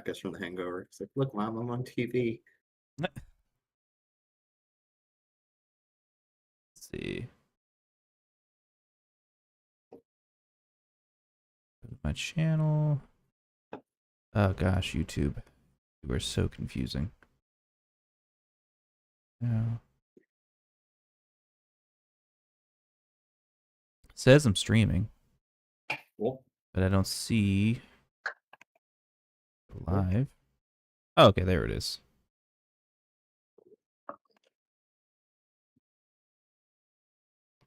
jackass from The Hangover. It's like, look, Mom, I'm on TV. Let's see. My channel. Oh gosh, YouTube. You are so confusing. Yeah. It says I'm streaming. Cool. But I don't see live. Oh, okay, there it is.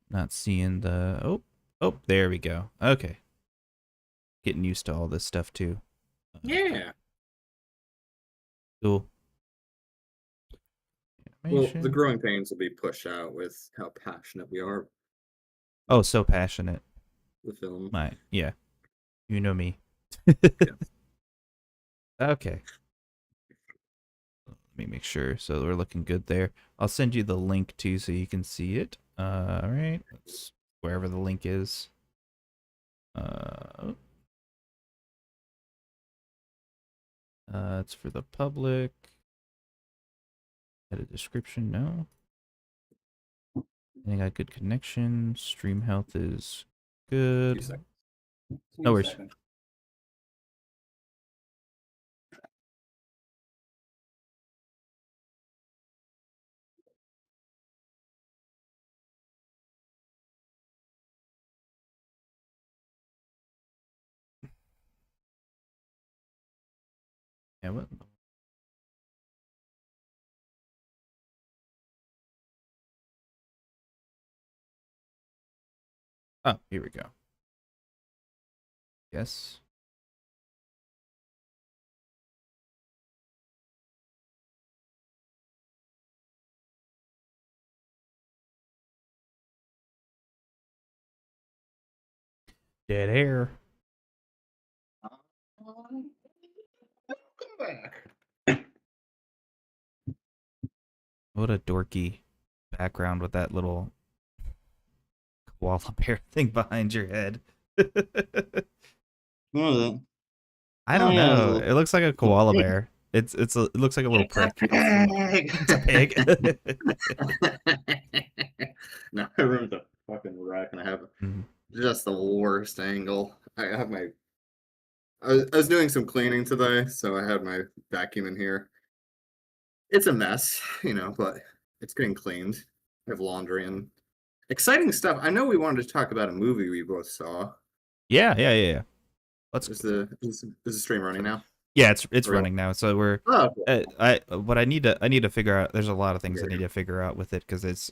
Not seeing the... Oh, there we go. Okay. Getting used to all this stuff, too. Yeah. Cool. Well, the growing pains will be pushed out with how passionate we are. Oh, so passionate. The film. Yeah. You know me. Yeah. Okay. Let me make sure. So we're looking good there. I'll send you the link too so you can see it. All right. Let's, wherever the link is. It's for the public. Add a description. No. I got good connection. Stream health is good. No worries. Yeah, what? Oh, here we go. Yes. Dead air. Come back. What a dorky background with that little koala bear thing behind your head. What is it? I don't know. It looks like a koala bear. It looks like a little prick. It's a pig. No, I ruined the fucking wreck, and I have just the worst angle. I have my. I was doing some cleaning today, so I had my vacuum in here. It's a mess, but it's getting cleaned. I have laundry and exciting stuff. I know we wanted to talk about a movie we both saw. Yeah. Let's. Is the stream running now? Yeah, it's running now. So we're. Oh, cool. I need to figure out. There's a lot of things I need to figure out with it because it's.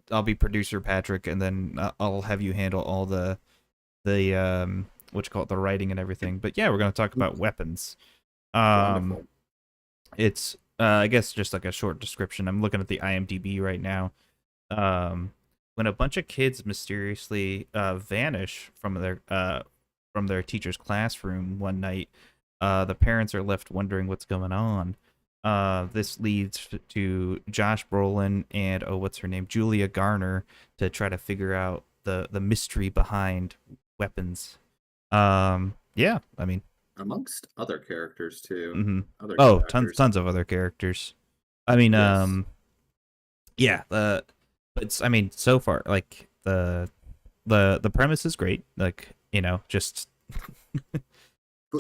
I'll be producer Patrick, and then I'll have you handle all the what you call it, the writing and everything. But yeah, we're gonna talk about weapons. Wonderful. It's I guess just like a short description. I'm looking at the IMDb right now. When a bunch of kids mysteriously vanish from their teacher's classroom one night, the parents are left wondering what's going on. This leads to Josh Brolin and what's her name, Julia Garner, to try to figure out the mystery behind weapons. Yeah, I mean, amongst other characters too. Mm-hmm. Tons of other characters. I mean, yes. Yeah. It's, I mean, so far, like the premise is great. Like, just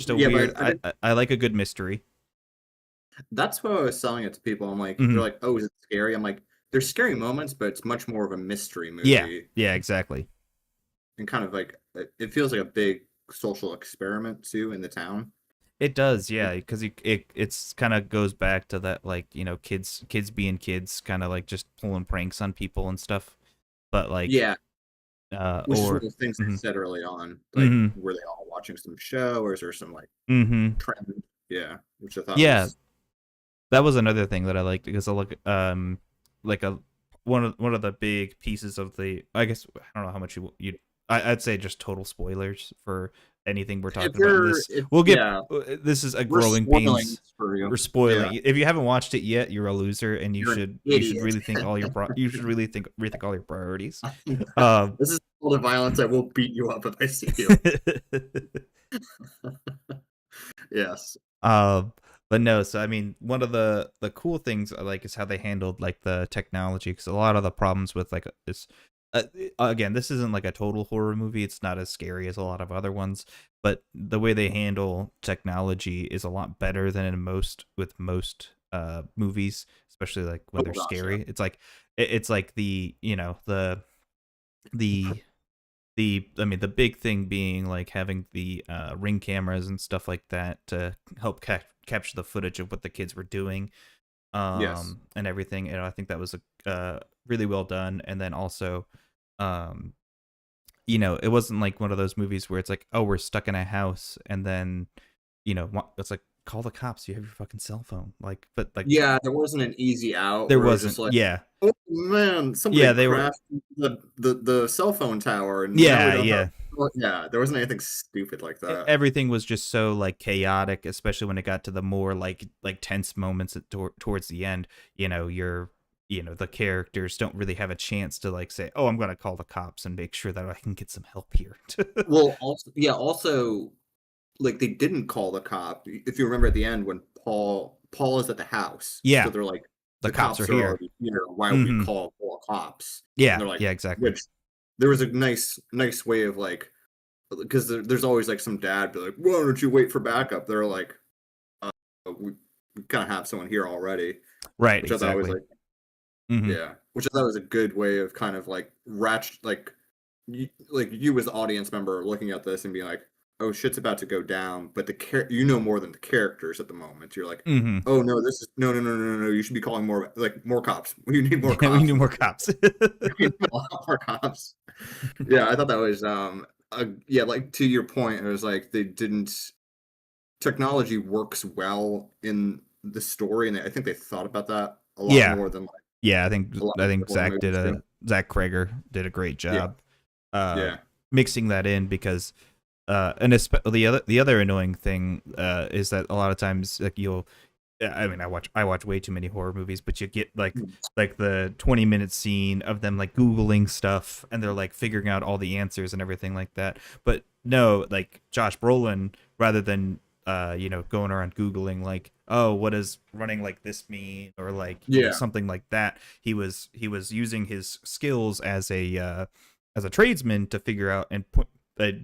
a weird. I like a good mystery. That's what I was selling it to people. I'm like, they're like, oh, is it scary? I'm like, there's scary moments, but it's much more of a mystery movie. Yeah, exactly. And kind of like, it feels like a big social experiment too in the town. It does, yeah, because it's kind of goes back to that, like, kids being kids, kind of like just pulling pranks on people and stuff. But like, yeah, which is one of the things they said early on. Like, were they all watching some show, or is there some like trend? Yeah, which I thought. Yeah, that was another thing that I liked because I look like one of the big pieces of the. I guess I don't know how much you. I'd say just total spoilers for anything we're talking about in this. We'll get this is a growing pains. We're spoiling. If you haven't watched it yet, you're a loser, and you should really think all your rethink all your priorities. This is all the violence. I will beat you up if I see you. Yes. Um, but no, so I mean, one of the cool things I like is how they handled like the technology, because a lot of the problems with like this, again, this isn't like a total horror movie. It's not as scary as a lot of other ones, but the way they handle technology is a lot better than in most movies, especially like when Oh they're gosh, yeah. scary. It's like it's like the the I mean the big thing being like having the ring cameras and stuff like that to help capture the footage of what the kids were doing, Yes. and everything. I think that was a really well done. And then also, um it wasn't like one of those movies where it's like, oh, we're stuck in a house and then it's like, call the cops, you have your fucking cell phone, like, but like Yeah, there wasn't an easy out there where it was just wasn't. like, Yeah, "Oh, man, somebody yeah, they were. crashed into the cell phone tower, and now we Yeah, don't have." yeah. Well, yeah, there wasn't anything stupid like that. Everything was just so like chaotic, especially when it got to the more like tense moments towards the end. The characters don't really have a chance to like say, oh, I'm gonna call the cops and make sure that I can get some help here. Well, also, like, they didn't call the cop. If you remember at the end when Paul is at the house, so Yeah, they're like, the "The cops are cops are here. already here, why don't we Hmm. call more cops?" And Yeah, they're like, yeah, exactly. which there was a nice way of, like, because there's always, like, some dad be like, "Why don't you wait for backup?" They're like, "Uh, we kinda have someone here already," Right, which I thought was, exactly. like, Hmm. yeah, which I thought was a good way of kind of, like, you as the audience member looking at this and being like, "Oh, shit's about to go down," but you know more than the characters at the moment. You're like, Hmm. "Oh, no, this is no, you should be calling more cops. We need more Yeah, we cops need in more this cops. we need a lot more cops." Yeah, I thought that was, yeah, like, to your point, it was like they didn't technology works well in the story, and I think they thought about that a lot Yeah, more than, like, yeah. I think a lot I of think horror movies do. Zach Cregger did a great Yeah, job yeah. mixing that in, because and the other annoying thing is that a lot of times like I mean, I watch way too many horror movies, but you get Mm. like the 20-minute scene of them like googling stuff and they're like figuring out all the answers and everything like that. But no, like Josh Brolin, rather than going around googling like, oh, what does running like this mean, or like Yeah, something like that, he was using his skills as a tradesman to figure out and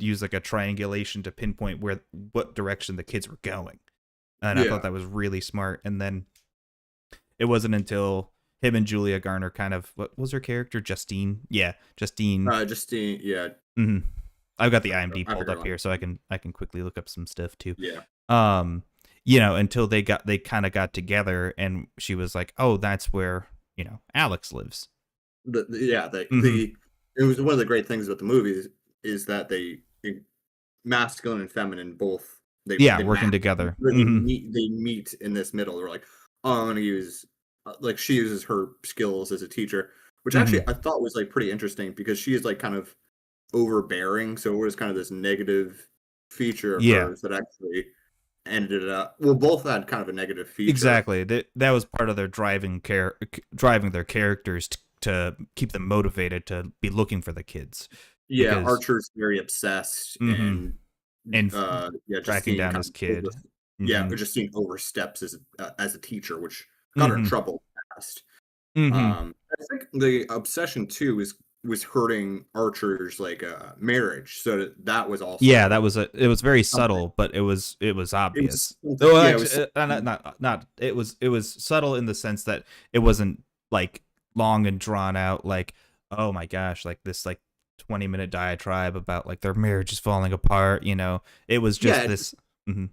use like a triangulation to pinpoint what direction the kids were going. And I thought yeah. that was really smart. And then it wasn't until him and Julia Garner kind of, what was her character? Justine. Yeah, Justine. Justine, yeah, Hmm. I've got the IMDb I pulled forgot her up last here, so I can quickly look up some stuff too. Yeah. Um, until they kind of got together, and she was like, oh, that's where Alex lives. Yeah, Hmm. it was one of the great things about the movies is that masculine and feminine both Yeah, they working match. together. Where Hmm. they meet in this middle. They're like, "Oh, I'm gonna use," like, she uses her skills as a teacher, which Hmm. actually I thought was, like, pretty interesting because she is, like, kind of overbearing, so it was kind of this negative feature of Yeah, hers that actually ended up well, both had kind of a negative feature. exactly. That was part of their driving their characters to keep them motivated to be looking for the kids, Yeah, because Archer's very obsessed, hmm and and yeah, tracking Justine down kind his of over kid. yeah, Hmm. Justine oversteps as a teacher, which got her in Hmm. trouble fast. Hmm. I think the obsession too was hurting Archer's, like, marriage, so that was Yeah, also it was very something. subtle, but it was It was obvious. something Oh, yeah, it was actually, something not it was subtle in the sense that it wasn't like long and drawn out, like, oh my gosh, like this like 20-minute diatribe about like their marriage is falling apart. It was yeah, just this. Hmm.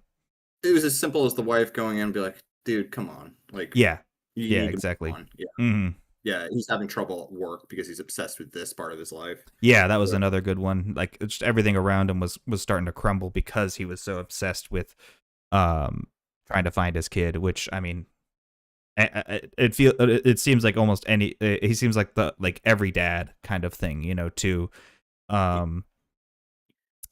it was as simple as the wife going in and be like, "Dude, come on, like, Yeah, you yeah, need to move exactly. on." Yeah. Hmm. Yeah, he's having trouble at work because he's obsessed with this part of his life. Yeah, that was So another good one. Like, it's just everything around him was starting to crumble because he was so obsessed with um trying to find his kid. Which, I mean, it seems like almost any he seems like the like every dad kind of thing, too. Um,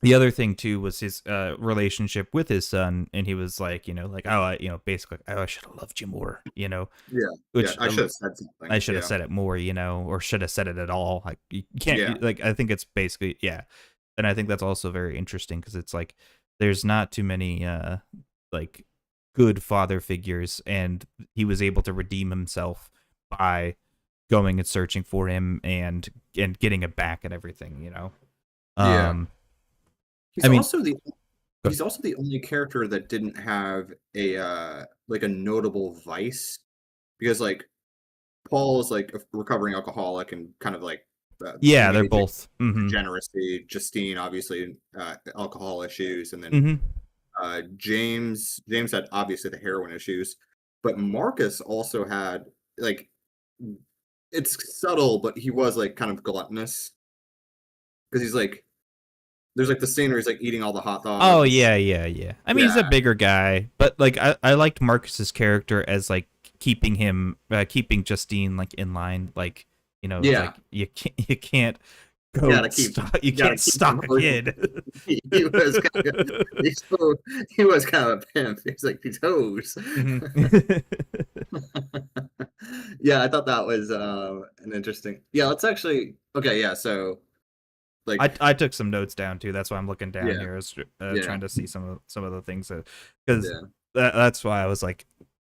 the other thing too was his relationship with his son, and he was like, like, oh, basically, oh, I should have loved you more, yeah, yeah, which I should have said I something. should have Yeah, said it more, or should have said it at all. Like, you yeah, can't, like, I think it's basically, yeah. And I think that's also very interesting because it's like there's not too many like good father figures, and he was able to redeem himself by going and searching for him and getting it back and everything, you know. Yeah. Um, He's I mean, also the go ahead. he's also the only character that didn't have a like a notable vice because like Paul is like a recovering alcoholic and kind of like Yeah, they're engaging both. Mm-hmm. degeneracy. Justine obviously alcohol issues, and then Mm-hmm. James had obviously the heroin issues, but Marcus also had like it's subtle, but he was like kind of gluttonous because he's like there's like the scene where he's like eating all the hot Oh dogs. yeah, yeah, yeah. I mean, he's a Yeah, bigger guy, but like I liked Marcus's character as like keeping Justine like in line, like, you know, yeah. like you can't You go gotta keep stalk, you gotta can't keep stalk a promoting. kid. He was kind of he was kind of a pimp. He's like these hoes. Mhm. Yeah, I thought that was an interesting. Yeah, let's actually okay. Yeah, so like I took some notes down too. That's why I'm looking down yeah, here, is yeah, trying to see some of the things that, because yeah, that's why I was like,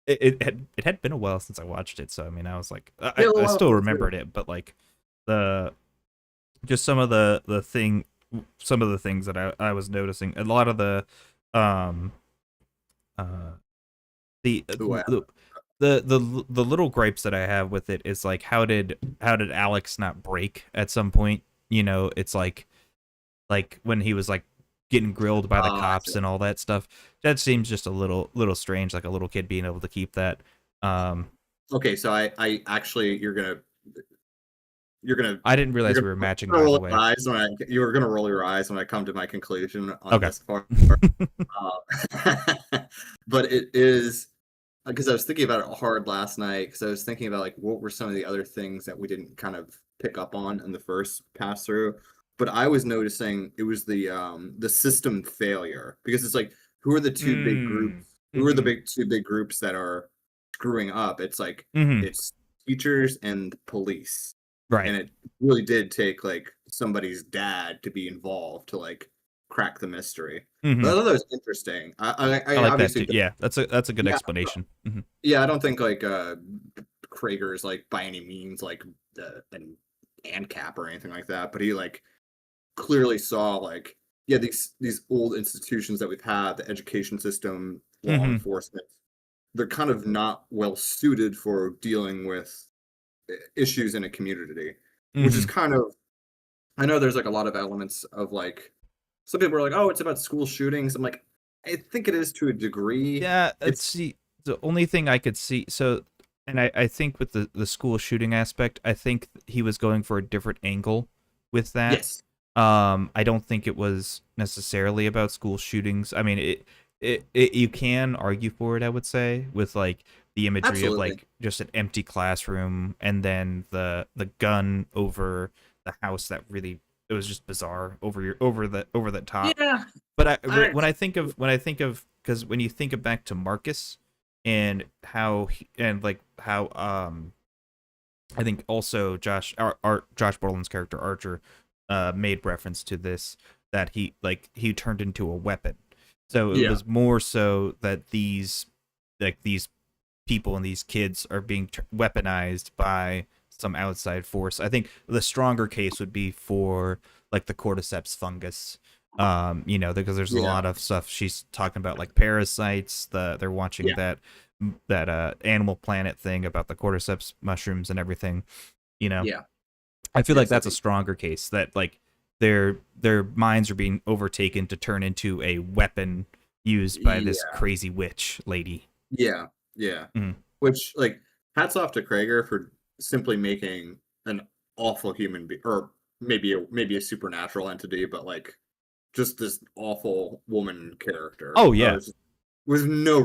it had been a while since I watched it, so I mean, I was like, yeah. I Well, still too. remembered it, but like the just some of the things that I was noticing, a lot of um uh the Ooh, I, the little gripes that I have with it is like, how did Alex not break at some point? You know, it's like when he was like getting grilled by the I see. cops and all that stuff. That seems just a little strange, like a little kid being able to keep that. Um, Okay, so I actually you're gonna I didn't you're realize gonna, we were matching, gonna by the roll your way. eyes when you were gonna roll your eyes when I come to my conclusion on Okay. this part. But it is because I was thinking about it hard last night because I was thinking about like what were some of the other things that we didn't kind of pick up on in the first pass through. But I was noticing it was the system failure because it's like who are the two big Mm. groups? Who are the Mm-hmm. big two big groups that are screwing up? It's like Mm-hmm. it's teachers and police. Right. And it really did take like somebody's dad to be involved to like crack the mystery. But Mm-hmm. I thought that was interesting. I I like that obviously too. Yeah, that's a good yeah, explanation. Mm-hmm. yeah, I don't think like Crager is like by any means like an ANCAP or anything like that, but he like clearly saw like yeah these old institutions that we've had, the education system, law Mm-hmm. enforcement, they're kind of not well suited for dealing with issues in a community, which is Mm-hmm. kind of I know there's like a lot of elements of like some people are like, oh, it's about school shootings. I'm like, I think it is to a degree. Yeah, let's It's see. The only thing I could see, so, and I think with the school shooting aspect, I think he was going for a different angle with that. yes, I don't think it was necessarily about school shootings. I mean, it you can argue for it, I would say, with like the imagery of absolutely. like just an empty classroom and then the gun over the house, that really, it was just bizarre, over the top. Yeah, But I when I think of, because when you think of back to Marcus and how I think also Josh Brolin's character Archer made reference to this, that he turned into a weapon. So it yeah, was more so that these people and these kids are being weaponized by some outside force. I think the stronger case would be for like the cordyceps fungus. Because there's a yeah, lot of stuff she's talking about, like parasites. They're watching yeah, that Animal Planet thing about the cordyceps mushrooms and everything. You know, yeah. I feel like Yes, I that's a think. stronger case, that like their minds are being overtaken to turn into a weapon used by this Yeah, crazy witch lady. yeah, yeah. Mm. Which like hats off to Krager for simply making an awful human being, or maybe a supernatural entity, but like just this awful woman character. Oh yeah. With no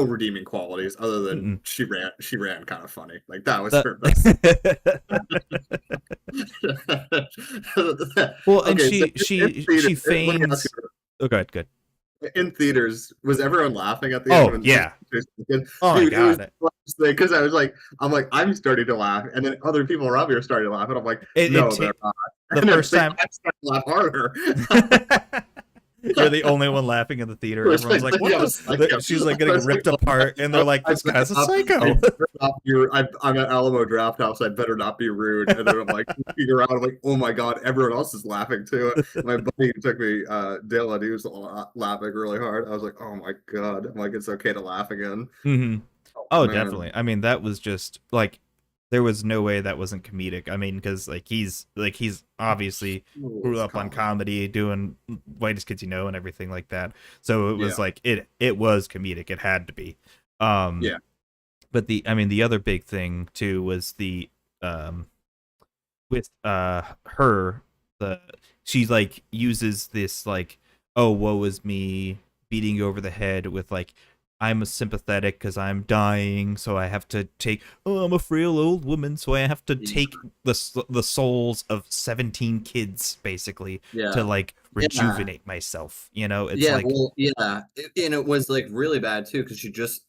redeeming qualities other than Mm-mm. she ran kind of funny. Like that was The her best. well, and Okay, so in theater, she let me ask feigns. you, Oh, good. in theaters, was everyone laughing at the end Oh when yeah. Oh my dude, it was god. because I was like, I'm starting to laugh, and then other people around me are starting to laugh, and I'm like, It no, they're ta- not. the And first they time. I started to laugh harder. You're the only one laughing in the theater. It's Everyone's like, "What yeah, the?" She's like getting ripped apart, and they're like, "This guy's a psycho." I'm at Alamo Draft House. I better not be rude. And then I'm like looking around. I'm like, oh my god, everyone else is laughing too. My buddy who took me, Dylan, he was laughing really hard. I was like, oh my god. I'm like, it's okay to laugh again. Mm-hmm. Oh Oh, man, definitely. I mean, that was just like there was no way that wasn't comedic. I mean, because he's obviously grew it's up on comedy. comedy, doing Whitest Kids You Know and everything like that. So it was Yeah, like it was comedic. It had to be. Um, yeah, but the other big thing too was the um with her the she like uses this like, oh, woe is me, beating you over the head with like, I'm a sympathetic because I'm dying, so I have to take, oh, I'm a frail old woman, so I have to yeah, take the souls of 17 kids basically to yeah. like Yeah. rejuvenate myself, you know. It's Yeah, like, well, yeah, and it was like really bad too because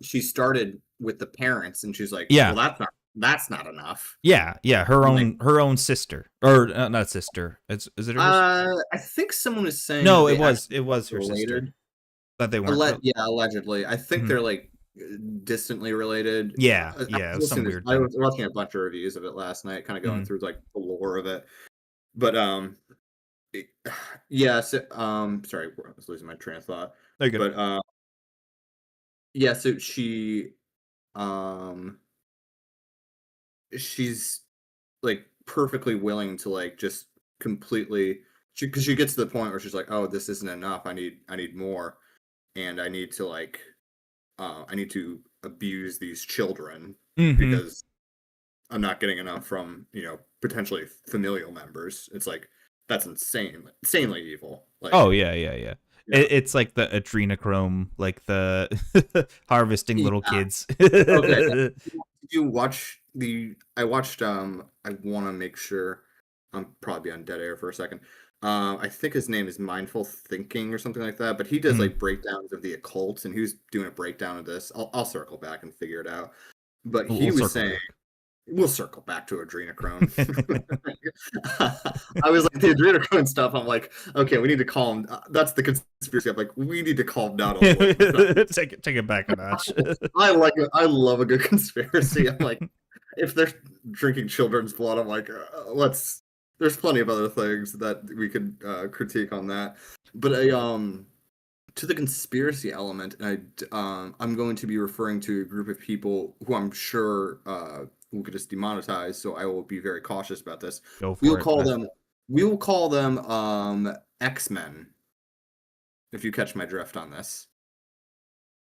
she started with the parents and she's like, well, yeah, that's not enough. yeah, her I'm like, own sister, or not sister, is it her I think someone is saying that No, they it actually was her sister. related. That they weren't real. Yeah, allegedly. I think Mhm. they're like distantly related. Yeah, yeah, it was some weird I thing. was watching a bunch of reviews of it last night, kind of going Mhm. through like the lore of it. But it- yeah, so, sorry, I was losing my train of thought. They're good. But yeah, so um she's like perfectly willing to like just completely because she gets to the point where she's like, oh, this isn't enough. I need more, and I need to abuse these children Mhm. because I'm not getting enough from potentially familial members. It's like that's insanely evil. Like Oh yeah, yeah, yeah. yeah, It's like the adrenochrome, like the harvesting little yeah. kids. Okay. Did you watch the? I watched. I want to make sure. I'm probably on dead air for a second. I think his name is Mindful Thinking or something like that. But he does Mhm. like breakdowns of the occult, and he was doing a breakdown of this. I'll circle back and figure it out. But he We'll was circle saying back. we'll circle back to adrenochrome. I was like the adrenochrome stuff. I'm like, okay, we need to calm. That's the conspiracy. I'm like, we need to calm down a little bit. Take it back a notch. I like it. I love a good conspiracy. I'm like, if they're drinking children's blood, I'm like, let's. There's plenty of other things that we could critique on that, but to the conspiracy element, and I'm going to be referring to a group of people who I'm sure will get us demonetized. So I will be very cautious about this. Go We'll for it. call them. We will call them X-Men. If you catch my drift on this.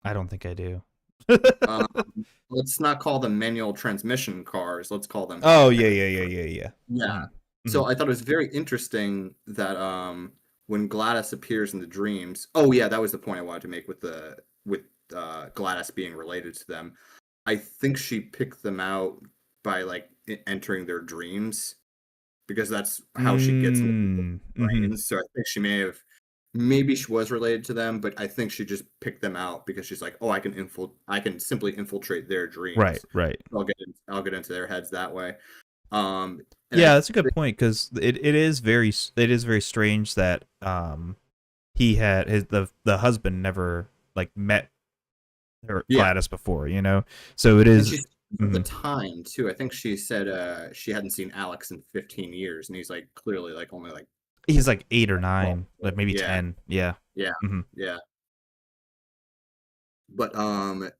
I don't think I do. Um, let's not call them manual transmission cars. Let's call them Oh yeah, X-Men. yeah, yeah, yeah, yeah. Yeah. Mhm. So Mhm. I thought it was very interesting that when Gladys appears in the dreams. Oh yeah, that was the point I wanted to make with Gladys being related to them. I think she picked them out by like entering their dreams because that's how she gets into their Mhm. brains. So I think maybe she was related to them, but I think she just picked them out because she's like, oh, I can simply infiltrate their Right, dreams. right. I'll get into their heads that way. Um, and I Yeah, that's a good point because it is very strange that he had the husband never like met her yeah, Gladys before, you know. So it and is. she's at the Mhm. time too. I think she said she hadn't seen Alex in 15 years, and he's like clearly like only like He's like 12. 8 or 9, like maybe Yeah, 10. Yeah. yeah, Hmm. yeah. But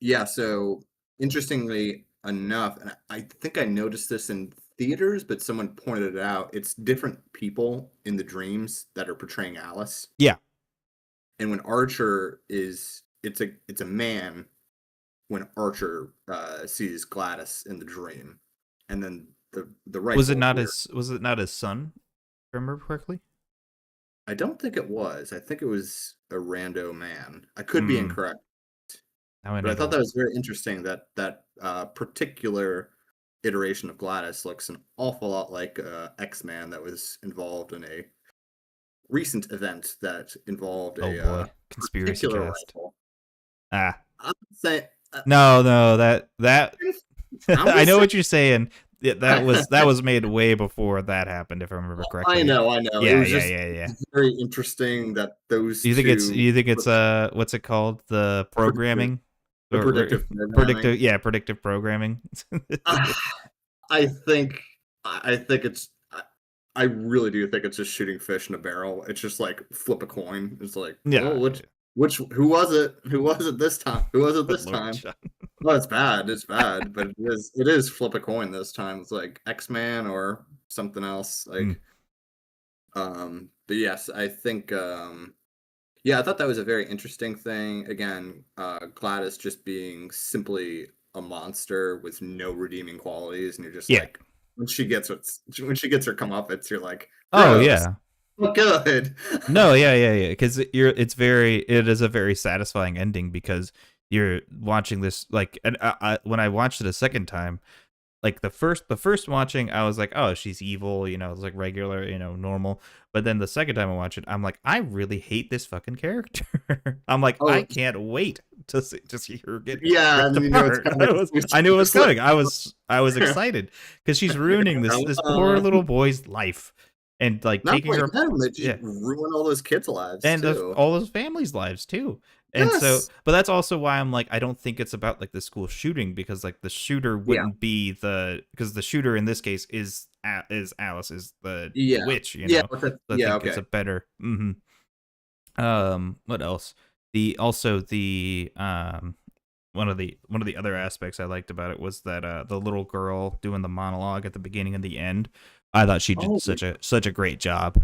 yeah. So interestingly enough, and I think I noticed this in theaters, but someone pointed it out. It's different people in the dreams that are portraying Alice, Yeah. and when Archer is, it's a man when Archer sees Gladys in the dream, and then the rifle is where Was it not his son? If I remember correctly. I don't think it was. I think it was a rando man. I could be Hmm. incorrect, Now I but I need to thought that look. was very interesting that particular iteration of Gladys looks an awful lot like X-Man that was involved in a recent event that involved Oh a boy, conspiracy particular cast. rifle. Ah, I'm saying no, that I'm I just know saying what you're saying. Yeah, that was made way before that happened, if I remember I correctly. know, I know. It Yeah, was yeah, just yeah, yeah. very interesting that those You think it's two you think it's were what's it called? The predictive, programming the or predictive programming. predictive programming. Ah, I think I think I really do think it's just shooting fish in a barrel. It's just like flip a coin. It's like, well, Yeah. which who was it? Who was it this time? Who was it Good this Lord, time? John. Well, it's bad, but it is flip a coin this time. It's like X-Man or something else. Mm. But yes, I think yeah, I thought that was a very interesting thing. Again, Gladys just being simply a monster with no redeeming qualities, and you're just Yeah. like, when she gets her comeuppance, you're like, Oh gross, yeah. but good. No, yeah, yeah, yeah. Because it is a very satisfying ending because you're watching this like, and when I watched it a second time, like the first watching, I was like, oh, she's evil, it's like regular, normal. But then the second time I watch it, I'm like, I really hate this fucking character. I'm like, I Oh, can't wait to see her get yeah, ripped and it's apart. kind of like I knew it was just like, coming. I was excited because she's ruining this poor uh, little boy's life and like not taking only her, him, they just yeah, ruin all those kids' lives and too. all those families' lives too. And so, Yes, but that's also why I'm like, I don't think it's about like the school shooting because like the shooter yeah, wouldn't be because the shooter in this case is Alice, is the yeah, witch, yeah, So I yeah. think it's Okay. a better. What else? The one of the other aspects I liked about it was that the little girl doing the monologue at the beginning and the end. I thought she did Oh, such a great job.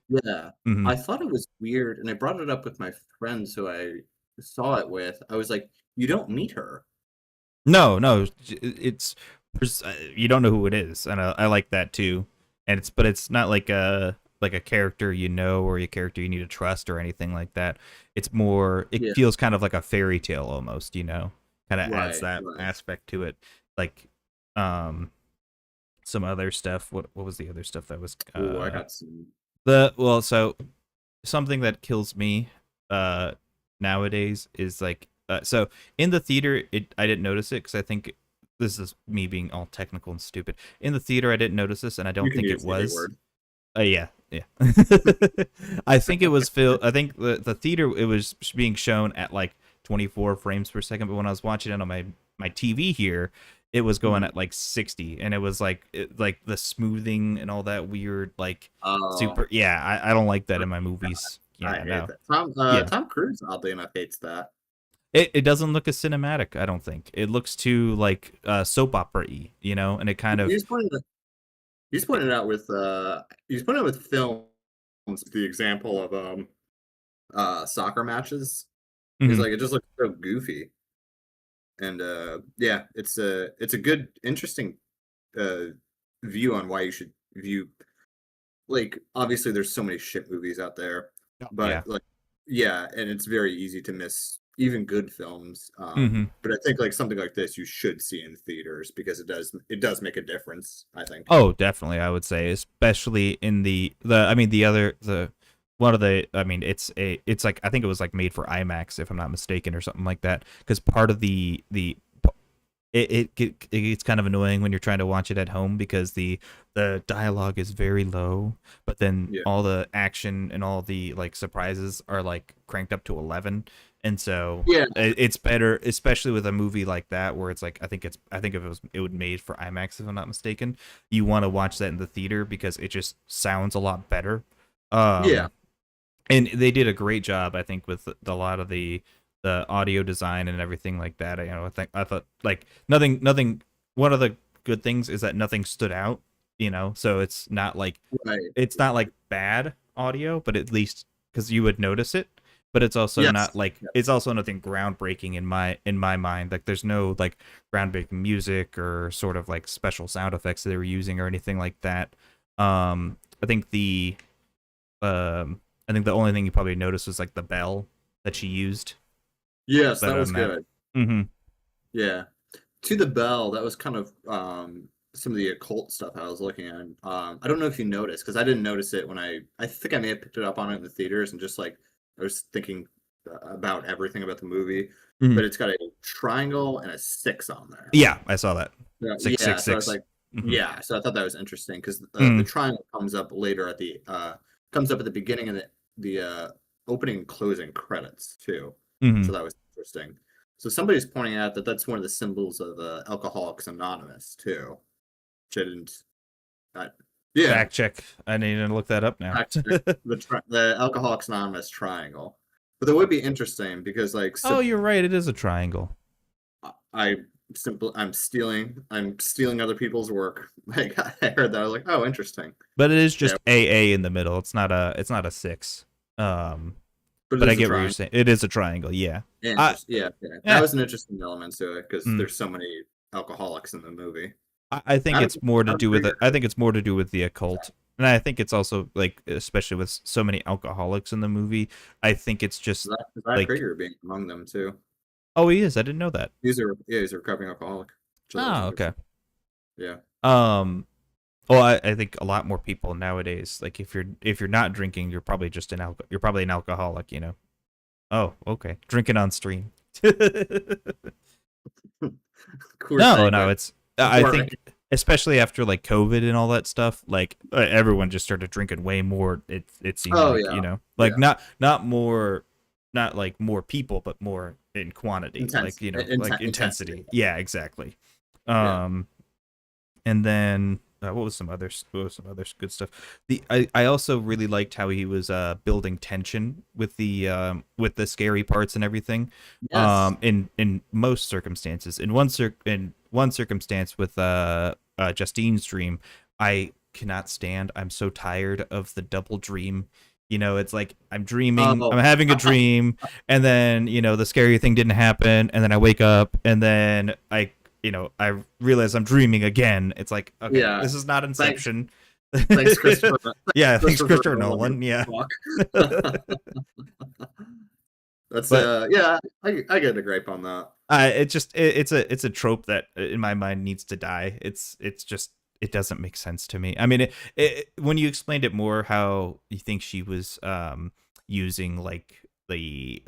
yeah, hmm I thought it was weird, and I brought it up with my friends who I saw it with. I was like, "You don't meet her." No, no, you don't know who it is, and I like that too. And it's not like a character or a character you need to trust or anything like that. It's more, it Yeah, feels kind of like a fairy tale almost. Kind of adds right, that right. aspect to it. Like um some other stuff. What was the other stuff that was Ooh, I got some. so something that kills me uh nowadays is like so in the theater I didn't notice it because I think this is me being all technical and stupid. In the theater I didn't notice this and I You don't can think it use the A was. word. Yeah, yeah. I think it was I think the theater, it was being shown at like 24 frames per second, but when I was watching it on my TV here, it was going Mhm. at like 60, and it was like like the smoothing and all that weird like Oh, super. Yeah, I don't like that I in my movies. I Yeah, hate no. that. Yeah. Tom Cruise, oddly enough, hates that. It doesn't look as cinematic, I don't think. It looks too like soap opera-y, and it kind of. He's pointing it he's pointing it out with, he's pointing it with films, the example of, soccer matches. He's Mhm. like, "It just looks so goofy." And, yeah, it's a good, interesting, uh, view on why you should view, like, obviously there's so many shit movies out there, but Yeah. like, yeah, and it's very easy to miss even good films. Mhm. But I think like something like this you should see in theaters because it does make a difference, I think. Oh, definitely, I would say, especially in I mean, the other, the one of the, I mean, it's like, I think it was like made for IMAX, if I'm not mistaken, or something like that. Because part of it's kind of annoying when you're trying to watch it at home because the dialogue is very low, but then Yeah. all the action and all the like surprises are like cranked up to 11, and so Yeah. it's better, especially with a movie like that where it's like, I think if it would made for IMAX, if I'm not mistaken, you want to watch that in the theater because it just sounds a lot better. Yeah. Um, and they did a great job, I think, with a lot of the audio design and everything like that. I thought like nothing. One of the good things is that nothing stood out. So Right. it's not like bad audio, but at least because you would notice it. But it's also not Yes. like, it's Yes. also nothing groundbreaking in my mind. Like there's no like groundbreaking music or sort of like special sound effects that they were using or anything like that. Um, I think the I think the only thing you probably noticed was like the bell that she used. Yes, But that other was than that, good. mm-hmm. Yeah. To the Bell, that was kind of some of the occult stuff I was looking at. I don't know if you noticed because I didn't notice it when I think I may have picked it up on it in the theaters and just like I was thinking about everything about the movie, Mm-hmm. but it's got a triangle and a six on there. Yeah, I saw that. Yeah, Six yeah. six So I was six. like, Mm-hmm. Yeah, so I thought that was interesting because the Mm-hmm. triangle comes up later at the comes up at the beginning of the opening and closing credits too. Mm-hmm. So that was interesting. So somebody's pointing out that that's one of the symbols of Alcoholics Anonymous too. Which I didn't. I, yeah, Fact check. I need to look that up now. actually, the Alcoholics Anonymous triangle. But that would be interesting because like Oh, you're right. It is a triangle. I I'm stealing other people's work. Like I heard that, I was like, oh, interesting. But it is Yeah, just AA in the middle. It's not a six. but it But I is a get what you're triangle. saying. It is a triangle. Yeah. I Interesting. Yeah, yeah, that yeah. was an interesting element to it because Mm. there's so many alcoholics in the movie. I think Adam it's more to Adam do with it. Krieger, I think it's more to do with the occult, and I think it's also like, especially with so many alcoholics in the movie. I think it's just Zach like, Cregger being among them too. oh, he is. I didn't know that. He's a recovering alcoholic. So that was Oh, okay. interesting. Yeah. Um. Well, I think a lot more people nowadays, like if you're not drinking, you're probably just you're probably an alcoholic. Oh, okay. Drinking on stream. Cool No, no, segue. it's I Before think especially after like COVID and all that stuff, like everyone just started drinking way more. It seemed oh like, yeah, like yeah. not more, not like more people, but more in quantity, like like intensity. Intensity. Yeah, exactly. Yeah. Um, and then what was some other good stuff. I also really liked how he was building tension with the scary parts and everything. Yes. In most circumstances, in one circumstance with Justine's dream, I cannot stand. I'm so tired of the double dream. It's like I'm Oh, having a dream, and then the scary thing didn't happen, and then I wake up, and then I realize I'm dreaming again. It's like, okay, yeah. this is not Thanks, Inception. thanks, Christopher. Yeah, thanks, Christopher Christopher Nolan. Nolan. Yeah. Fuck. That's But yeah. I get a gripe on that. it's a trope that in my mind needs to die. It's just it doesn't make sense to me. I mean, when you explained it more, how you think she was using like the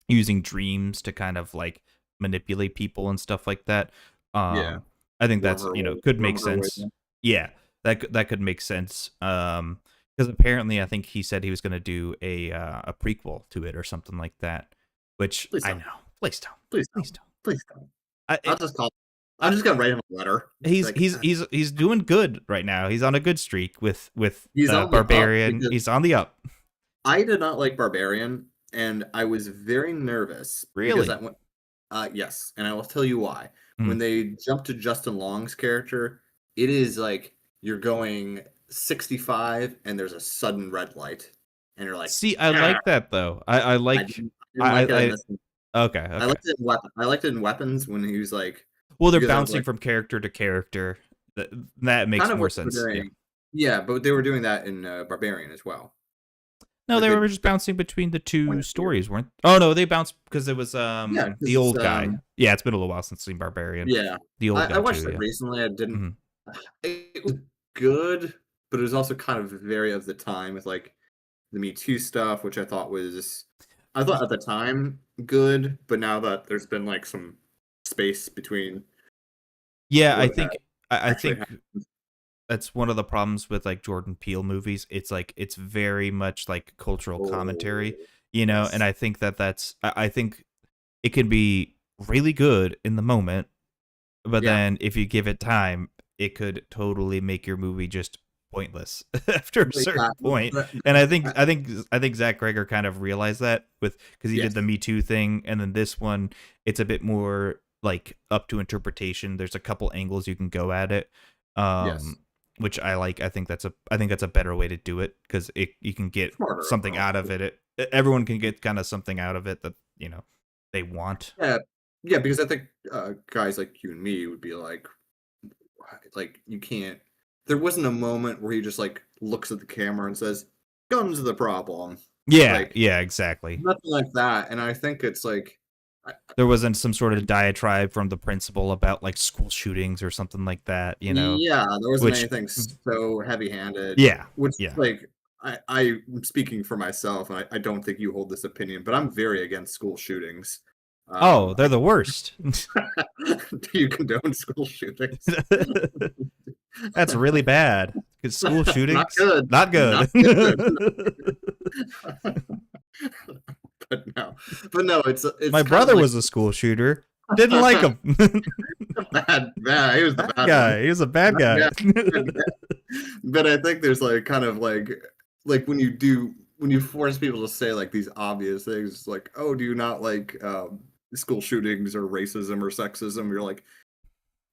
using dreams to kind of like manipulate people and stuff like that. Yeah. I think that's could make Worm her way. sense. Yeah, that could make sense. Because apparently I think he said he was going to do a prequel to it or something like that. Which Please I don't. know. Please don't. Please Please don't. don't. Please don't. I, I'll it, just call. I'm just gonna write him a letter. he's Like he's he's he's doing good right now. He's on a good streak with he's on the up Barbarian. because He's on the up. I did not like Barbarian, and I was very nervous because I Really? went. Yes, and I will tell you why. Mm. When they jump to Justin Long's character, it is like you're going 65 and there's a sudden red light, and you're like, See, I "Ah." like that though. I like I didn't like it in I this. okay, I okay. liked it in I liked it in Weapons when he was like, Well, they're because I was bouncing like, from character to character. That kind makes of more what they were sense. Yeah. doing. Yeah, but they were doing that in Barbarian as well. No, Like they they were just bouncing between the two point of view. stories, weren't? Oh no, they bounced because it was Yeah, the because old guy. Yeah, it's been a little while since I've seen Barbarian. yeah, The old I guy watched too. it Yeah. recently. I didn't. Hmm. It was good, but it was also kind of very of the time with like the Me Too stuff, which I thought at the time good, but now that there's been like some space between Yeah, I what think I actually think happened. that's one of the problems with like Jordan Peele movies. It's like it's very much like cultural Oh, commentary, and yes, I think I think it can be really good in the moment, but yeah, then if you give it time, it could totally make your movie just pointless after a but certain yeah, point. And I think Zach Cregger kind of realized that because he did yes, the Me Too thing, and then this one it's a bit more like up to interpretation. There's a couple angles you can go at it, yes, um, which I like. I think that's a better way to do it because you can get smarter something approach. out of it. Everyone can get kind of something out of it that they want. Yeah, yeah, because I think guys like you and me would be like you can't. There wasn't a moment where he just like looks at the camera and says, "Guns are the problem." Yeah, Like yeah, exactly. nothing like that. And I think it's like, I, There wasn't some sort of diatribe from the principal about like school shootings or something like that, yeah, there wasn't which anything so heavy-handed. yeah, Which yeah. like I'm speaking for myself, and I don't think you hold this opinion, but I'm very against school shootings. Oh, they're the worst. Do you condone school shootings? That's really bad. Because school Not shootings, good. not Not good. good. But no, it's My kind of brother like was a school shooter. Didn't like him. bad. He was the Bad bad one. guy. He was a bad Yeah, guy. but I think there's like kind of like when you force people to say like these obvious things, like, oh, do you not like school shootings or racism or sexism? You're like,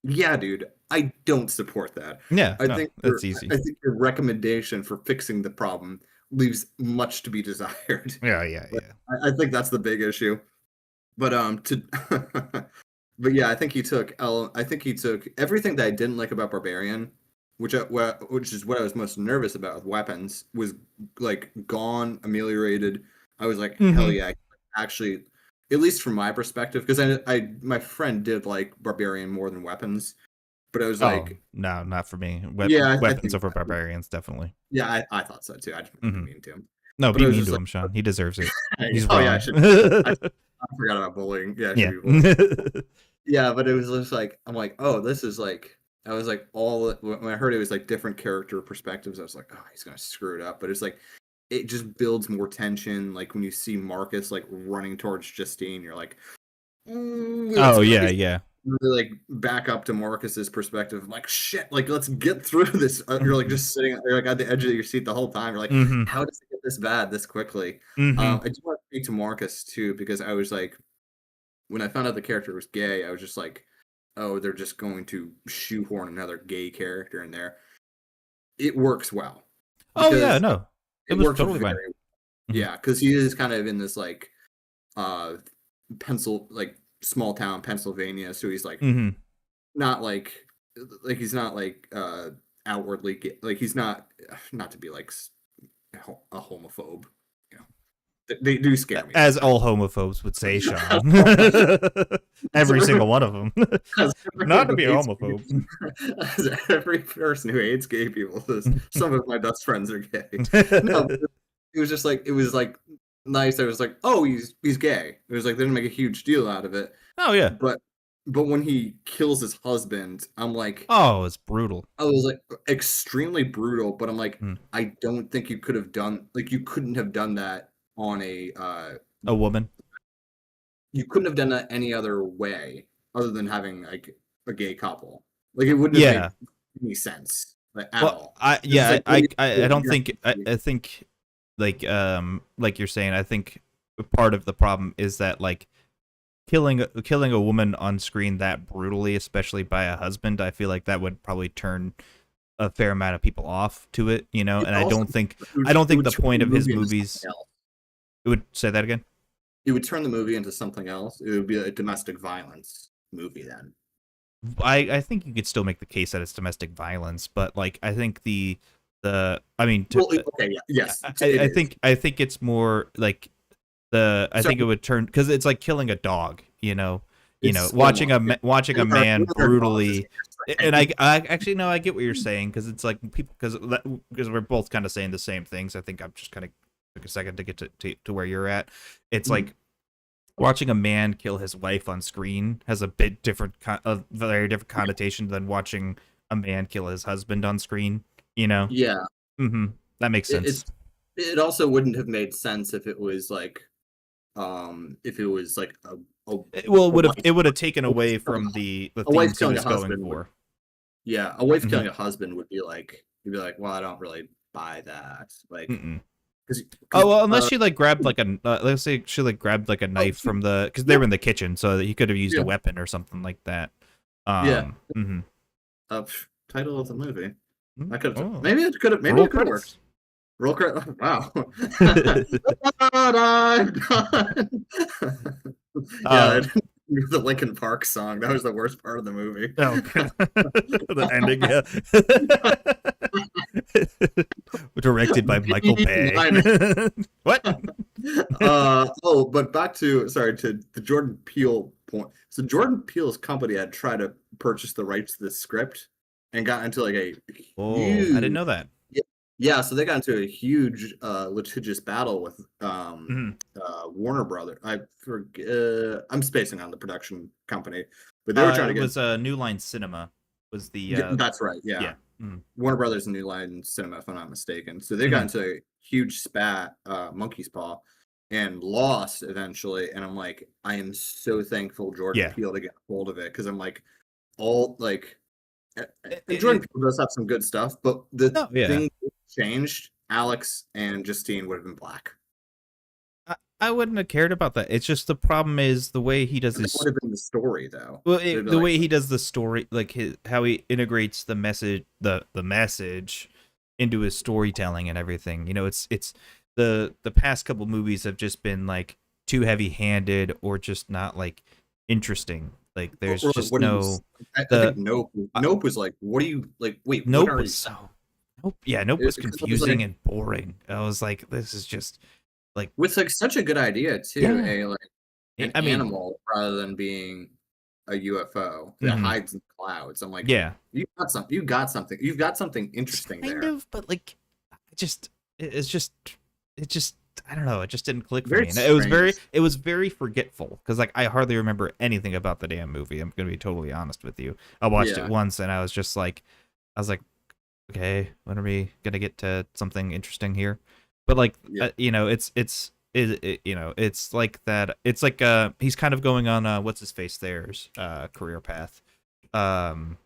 yeah, dude, I don't support that. Yeah, I no, think that's easy. I think your recommendation for fixing the problem leaves much to be desired. Yeah, yeah, But yeah. I think that's the big issue. But to but yeah, I think he took everything that I didn't like about Barbarian, which is what I was most nervous about with weapons, was like gone, ameliorated. I was like, hell Mm-hmm. yeah, actually, at least from my perspective, because I my friend did like Barbarian more than weapons, but I was Oh, like, no, not for me. yeah, I Weapons think, over barbarians, definitely. yeah, I thought so too. I just want to Mm-hmm. be mean to him, No, but be I was mean just to like, him, Sean. He deserves it. hey, He's oh yeah, wrong. I forgot about bullying. Yeah, I should Yeah. be bullying. Yeah, but it was just like I'm like, oh, this is like I was like when I heard it was like different character perspectives, I was like, oh, he's gonna screw it up. But it's like it just builds more tension. Like when you see Marcus like running towards Justine, you're like, let's Oh, go yeah, get yeah. really like back up to Marcus's perspective. I'm like, shit, like let's get through this. You're like just sitting, you're like at the edge of your seat the whole time. You're like, Mm-hmm. how does it get this bad this quickly? Mm-hmm. I do want to speak to Marcus too because I was like, when I found out the character was gay, I was just like, oh, they're just going to shoehorn another gay character in there. It works well Oh, yeah, because no. It it was works totally fine. very Mm-hmm. yeah, because he is kind of in this uh like small town Pennsylvania, so he's like Mm-hmm. not he's not like outwardly gay. Like he's not to be like a homophobe. You know, they do scare me As sometimes. all homophobes would say, Sean. Every single one of them. As Not everyone to who be a hates homophobe. as every person who hates gay people says, some of my best friends are gay. No, it was just like it was like nice. I was like, oh, he's gay. It was like they didn't make a huge deal out of it, Oh, yeah. but when he kills his husband, I'm like, Oh, it's brutal. I was like extremely brutal. But I'm like, Mm. I don't think you could have done like you couldn't have done that on a A woman. you couldn't have done that any other way other than having like a gay couple. Like it wouldn't have made Yeah. any sense like, at Well, all. I It's yeah, like what do I don't you think I think like you're saying, I think part of the problem is that like killing a woman on screen that brutally, especially by a husband, I feel like that would probably turn a fair amount of people off to it, you know. it And also I don't it think would the turn point the of his movie into movies something else. it would say that again. It would turn the movie into something else. It would be a domestic violence movie then. I think you could still make the case that it's domestic violence, but like I think the I mean Well, okay, yeah, yes, it is. I think it's more like I So think it would turn because it's like killing a dog, it's watching almost watching a man one of our dogs is brutally. And I actually no, I get what you're saying because it's like people because we're both kind of saying the same things. I think I'm just kind of took a second to get to where you're at. It's like watching a man kill his wife on screen has a bit different, a very different connotation than watching a man kill his husband on screen. You know. yeah. Mm-hmm. That makes sense. It also wouldn't have made sense if it was like Well, a wife it would have taken a wife away killing from the a wife themes he killing a was going husband would for. yeah, a wife Mm-hmm. killing a husband would be like you'd be like, well, I don't really buy that. Like Mm-mm. because Oh well, unless she like grabbed like a let's say she like grabbed like a knife from the because they were in the kitchen, so that he could have used a yeah, weapon or something like that. yeah. Mm-hmm. Title of the movie. I could have Oh, maybe it could have roll worked. credits. Roll credit. Wow. Yeah, um, the Linkin Park song. That was the worst part of the movie. oh, the ending, yeah. Directed by Michael Bay. What? But back to to the Jordan Peele point. So Jordan Peele's company had tried to purchase the rights to this script and got into like a Oh, I didn't huge know that. Yeah, so they got into a huge litigious battle with Mhm. Warner Brother. I forget. I'm spacing on the production company, but they were trying to It get. was New Line Cinema was the That's right. Yeah, yeah. Mhm. Warner Brothers and New Line Cinema, if I'm not mistaken. So they got Mhm. into a huge spat, monkey's paw, and lost eventually. And I'm like, I am so thankful Jordan Yeah. Peele to get hold of it because I'm like, all like, and Jordan It, Peele does have some good stuff, but the no, yeah. thing that changed, Alex and Justine would have been black. I wouldn't have cared about that. It's just the problem is the way he does That his would have been the story, though. well, They'd be the like, way he does the story, like how he integrates the message into his storytelling and everything. You know, it's the past couple movies have just been like too heavy handed or just not like interesting. Like there's or just what do you? no I think the Nope. Nope was like, what do you like? Wait, what Nope are was you? so Nope, yeah, Nope was Because it was confusing like, and boring. I was like, this is just like with like such a good idea too. yeah. A like an I mean, animal rather than being a UFO that mhm, hides in the clouds. I'm like, yeah. you got something. You got something. You've got something interesting Kind there. of, but like, just it's just it just I don't know. It just didn't click for Very me, and strange. it was very forgetful because like I hardly remember anything about the damn movie. I'm gonna be totally honest with you. I watched it Yeah. once and I was just like, I was like, okay, when are we gonna get to something interesting here? But like, Yeah. you know, you know, it's like that. It's like he's kind of going on what's his face there's career path. Um,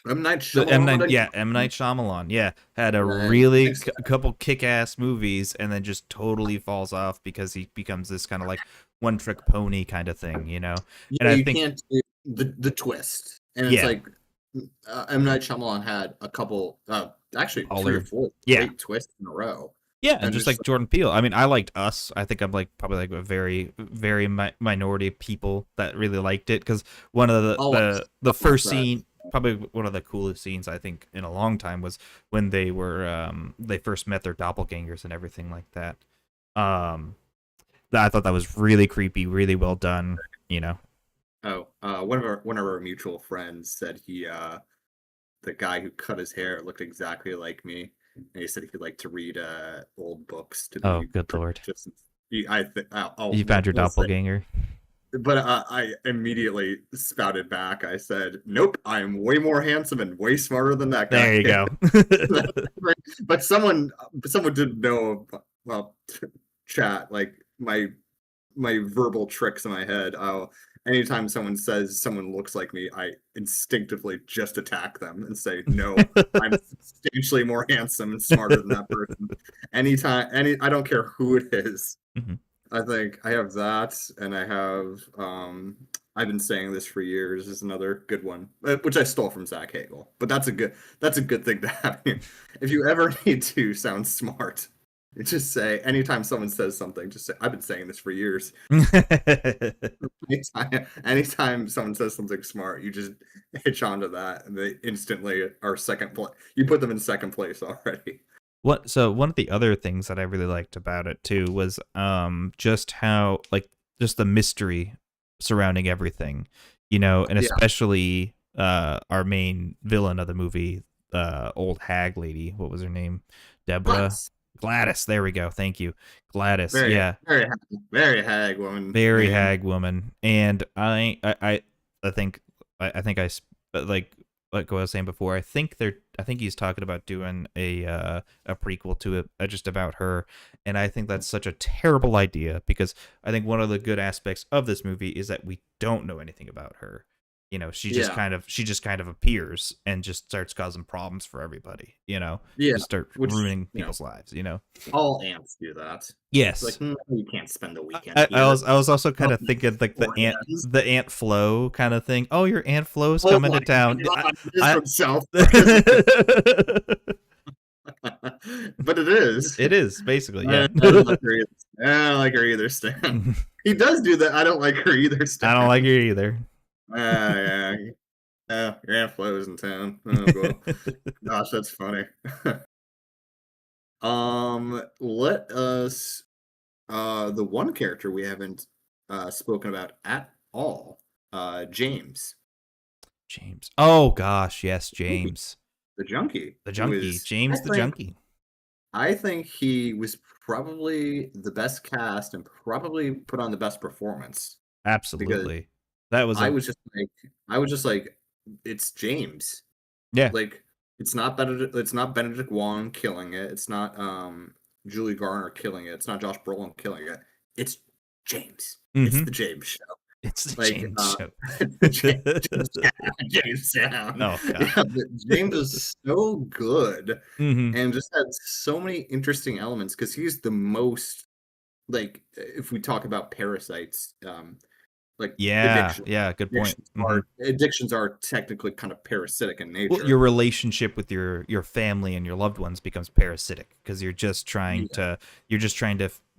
M Night the M Shyamalan Night, yeah, again. M Night Shyamalan, yeah, had a Yeah, really next a couple kick-ass movies, and then just totally falls off because he becomes this kind of like one-trick pony kind of thing, you know. And Yeah, I you think can't do the twist, and it's yeah, like M Night Shyamalan had a couple, actually 3 or 4 yeah, great twists in a row, yeah, and and just just like Jordan Peele. I mean, I liked Us. I think I'm like probably like a very minority of people that really liked it because one of all of the my first friends. scene, probably one of the coolest scenes I think in a long time was when they first met their doppelgangers and everything like that. Um, I thought that was really creepy, really well done. You know. Oh, one of our mutual friends said the guy who cut his hair looked exactly like me, and he said he liked to read old books to Oh, be good lord! just. I think You found your we'll say. doppelganger. But I immediately spouted back. I said, "Nope, I'm way more handsome and way smarter than that There guy." you go. But someone did know, well, chat, like my verbal tricks in my head. Anytime someone says someone looks like me, I instinctively just attack them and say, "No, I'm substantially more handsome and smarter than that person." I don't care who it is. Mhm. I think I have that, and I have I've been saying this for years is another good one, which I stole from Zach Hagel. But that's a good thing to have. If you ever need to sound smart, you just say anytime someone says something, just say I've been saying this for years. Anytime someone says something smart, you just hitch onto that, and they instantly are second place. You put them in second place already. What so one of the other things that I really liked about it too was just how like just the mystery surrounding everything, you know, and Yeah, especially our main villain of the movie, old hag lady, what was her name? Deborah plus Gladys, there we go. Thank you. Gladys. very Yeah. very hag woman Very name. hag woman. And I think I think like what I was saying before, I think he's talking about doing a prequel to it just about her, and I think that's such a terrible idea because I think one of the good aspects of this movie is that we don't know anything about her. You know, Yeah, she just kind of appears and just starts causing problems for everybody, you know. yeah, Just start which ruining people's lives, you know. all ants do that. Like, Yes. "Mm, you can't spend the weekend here. I was also kind Oh, of thinking like poor hands. the Aunt Flo kind of thing. Oh, your Aunt Flo's Oh coming my to town. god, it is I from South Park, isn't it? But it is. it is basically, I yeah. don't like her either. I don't like her either, Stan. He does do that. I don't like her either, I don't Stan. like it either. Yeah. Yeah, your Aunt Flo is in town. Oh, cool. Gosh, that's funny. Let us the one character we haven't spoken about at all, James, James. Oh gosh, yes, junkie, James. the junkie, The who junkie. is, I James the think, junkie. I think he was probably the best cast and probably put on the best performance because Absolutely. That was I a was just like, I was just like, it's James. yeah. Like, it's not Benedict Wong killing it. It's not Julie Garner killing it. It's not Josh Brolin killing it. It's James. It's Mhm. the James show. It's the Like James show. the James sound. Oh god. Yeah, but James is so good Mhm. and just had so many interesting elements because he's the most like if we talk about parasites, like Yeah, yeah, good point. Mhm. addictions are technically kind of parasitic in Well, your nature. relationship with your family and your loved ones becomes parasitic because you're just trying to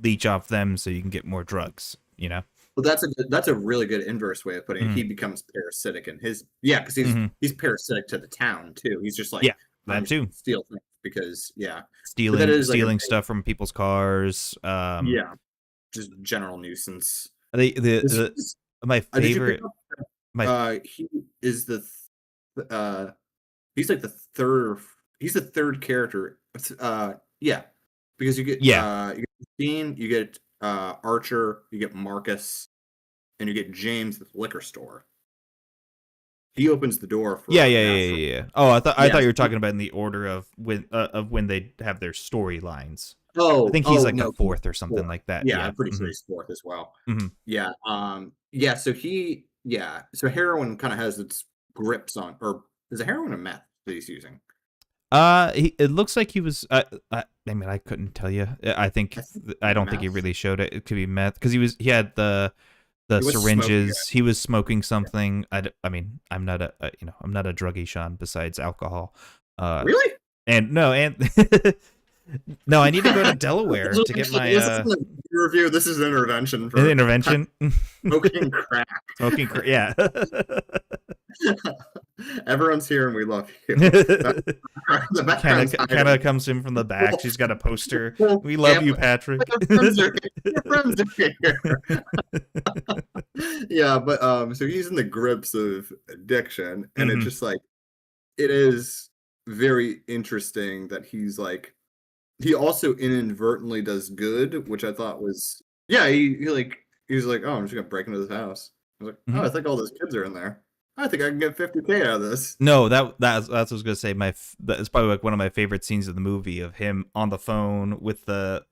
leech off them so you can get more drugs, you know? Well, that's a really good inverse way of putting it. Mhm. He becomes parasitic in his yeah, because Mhm. he's parasitic to the town too. He's just like Yeah, I'm that just too. gonna steal things because yeah, but that Stealing is like a stealing big stuff from people's cars. yeah, just general nuisance. This The was, my did you pick favorite up? my He is he's like the third. He's the third character. Yeah, because yeah. you get Dean, you get Archer, you get Marcus, and you get James at the liquor store. He opens the door Yeah, for yeah, yeah, Natural. yeah, yeah. Oh, I thought Yes. you were talking about in the order of when they have their storylines. I Oh, think he's like the no, he's fourth or something fourth. like that. Yeah, Yeah. I'm pretty sure Mhm. he's fourth as well. Mhm. Yeah, yeah. So heroin kind of has its grips on, or is it heroin or meth that he's using? It looks like he was. I mean, I couldn't tell you. I think I don't think he meth. really showed it. It could be meth because he had the He was smoking it. syringes. He was smoking something. I mean, I'm not I'm not a druggie, Sean. Besides alcohol, uh, Really? and no, and no, I need to go to Delaware to get my This isn't a review. This is an intervention for intervention. smoking crack. Yeah. Everyone's here and we love you. The background's Kind of hiding. comes in from the back. She's got a poster. Whole We love you, campus. Patrick. Your friends are here. Yeah, but so he's in the grips of addiction, and it's Mhm. just like it is very interesting that he's like he also inadvertently does good, which I thought was yeah, he's like, "Oh, I'm just gonna break into this house." I was like, "Oh, Mhm. I think all those kids are in there. I think I can get 50K out of this." No, that's what I was gonna say. That's probably like one of my favorite scenes of the movie of him on the phone with the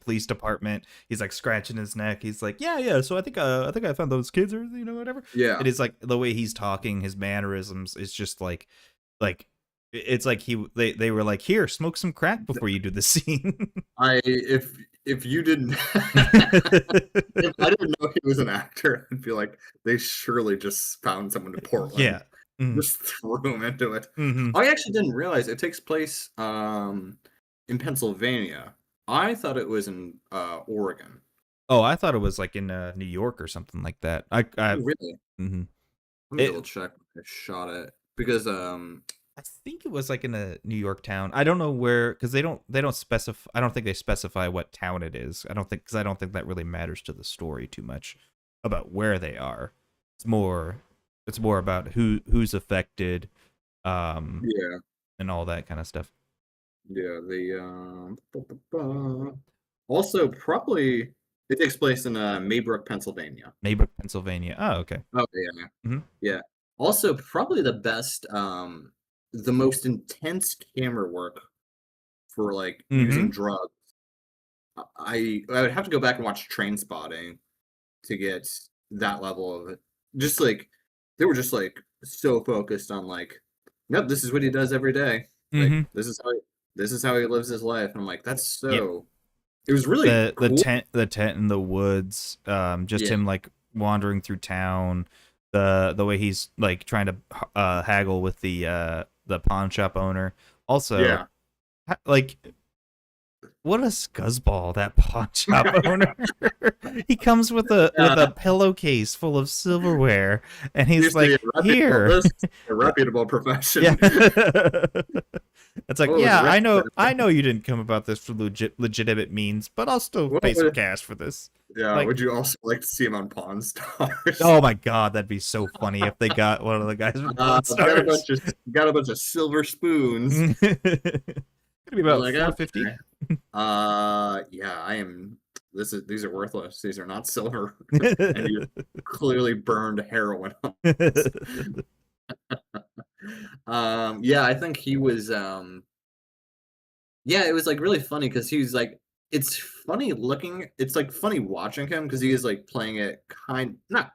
police department. He's like scratching his neck. He's like, yeah, yeah. So I think I found those kids or whatever. Yeah. It is like the way he's talking, his mannerisms is just like it's like they were like, here, smoke some crack before you do the scene. If you didn't if I didn't know he was an actor, I'd be like, they surely just found someone in Portland, Yeah. Mm-hmm. just threw him into it. Mm-hmm. I actually didn't realize it takes place in Pennsylvania. I thought it was in Oregon. Oh, I thought it was like in New York or something like that. I Oh, really? mm-hmm. Let me double It check when I shot it because I think it was like in a New York town. I don't know where because they don't specify. I don't think they specify what town it is. I don't think that really matters to the story too much about where they are. It's more about who's affected, um, yeah, and all that kind of stuff. yeah, the also probably it takes place in Maybrook, Pennsylvania. Maybrook, Pennsylvania. Oh, okay. Oh yeah. Mm-hmm. Yeah. Also, probably the most intense camera work for like Mm-hmm. using drugs. I would have to go back and watch Train Spotting to get that level of it. Just like they were just like so focused on like, nope, this is what he does every day. Like Mm-hmm. this is how he lives his life. And I'm like, that's Yeah. so. It was really cool. The tent in the woods, just Yeah. him like wandering through town, the way he's like trying to haggle with the pawn shop owner. Also, Yeah. like what a scuzzball that pawn shop owner. He comes with Yeah. a pillowcase full of silverware, and he's Seriously, like, "Here." this is a reputable Yeah. profession. It's like, What was yeah, Rick? I know you didn't come about this for legitimate means, but I'll still What pay some would, cash for this. yeah, Like, would you also like to see him on Pawn Stars? oh my god, that'd be so funny if they got one of the guys from Pawn Stars. Got a bunch of silver spoons. It'd be You're about like, 450. okay. Yeah, I am. These are worthless. These are not silver, and you clearly burned heroin on this. Yeah, I think he was. Yeah, it was like really funny because he was like, it's funny looking. It's like funny watching him because he is like playing it not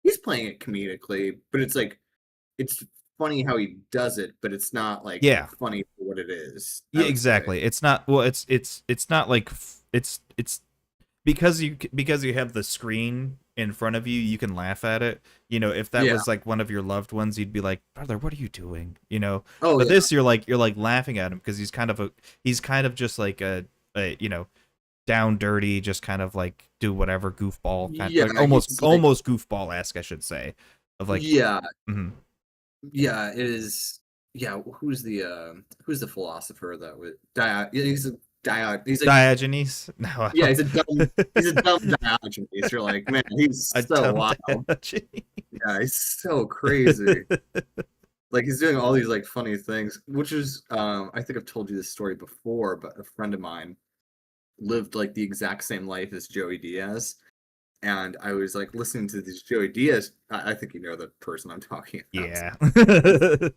he's playing it comedically, but it's funny how he does it, but it's not like Yeah. funny for what it is, I Yeah, would say. exactly. It's not, well, it's not like it's because you have the screen in front of you, you can laugh at it. If that Yeah. was like one of your loved ones, you'd be like, "Brother, what are you doing?" Oh But yeah. this, you're like laughing at him because he's kind of just like a down dirty, just kind of like do whatever goofball kind, Yeah, like almost he's like almost goofball esque, I should say, of like, yeah, mhm. yeah, it is. Yeah, who's the philosopher that would he's a he's like Diogenes. No, I yeah, don't. he's a dumb Diogenes. You're like, man, he's A so dumb wild. Diogenes. Yeah, he's so crazy. Like he's doing all these like funny things, which is I think I've told you this story before, but a friend of mine lived like the exact same life as Joey Diaz. And I was like listening to these Joey Diaz. I think you know the person I'm talking about. Yeah.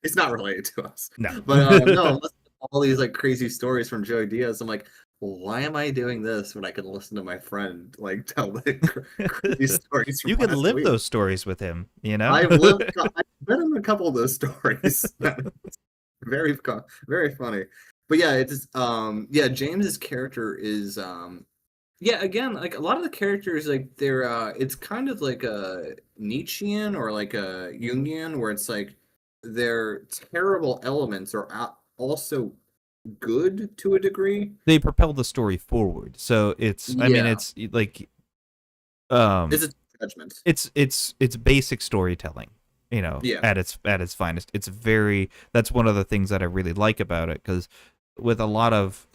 It's not related to us, No. but no, I'm listening to all these like crazy stories from Joey Diaz. I'm like, well, why am I doing this when I can listen to my friend like tell the crazy stories from You can last live week? those stories with him, you know? I've been in a couple of those stories. Very, very funny. But yeah, it's yeah, James's character is yeah, again, like a lot of the characters, like they're it's kind of like a Nietzschean or like a Jungian, where it's like their terrible elements are also good to a degree. They propel the story forward. So I mean, Yeah, it's like, um it's a judgment. it's basic storytelling, Yeah, at its finest. That's one of the things that I really like about it, because with a lot of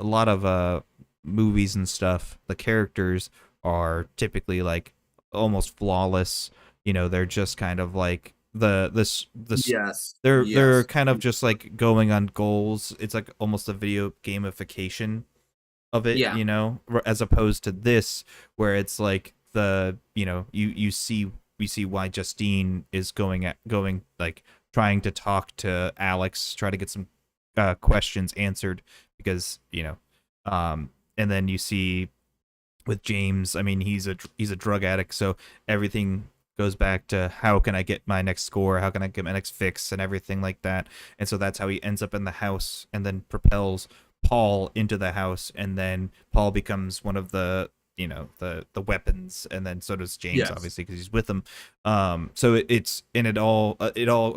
movies and stuff, the characters are typically like almost flawless. They're just kind of like this yes, they're yes, kind of just like going on goals. It's like almost a video gamification of it, yeah, as opposed to this, where it's like you see why Justine is going like trying to talk to Alex, try to get some questions answered, because and then you see with James, I mean, he's a drug addict, so everything goes back to how can I get my next score, how can I get my next fix, and everything like that. And so that's how he ends up in the house, and then propels Paul into the house, and then Paul becomes one of the weapons, and then so does James, yes, obviously, because he's with him. So it all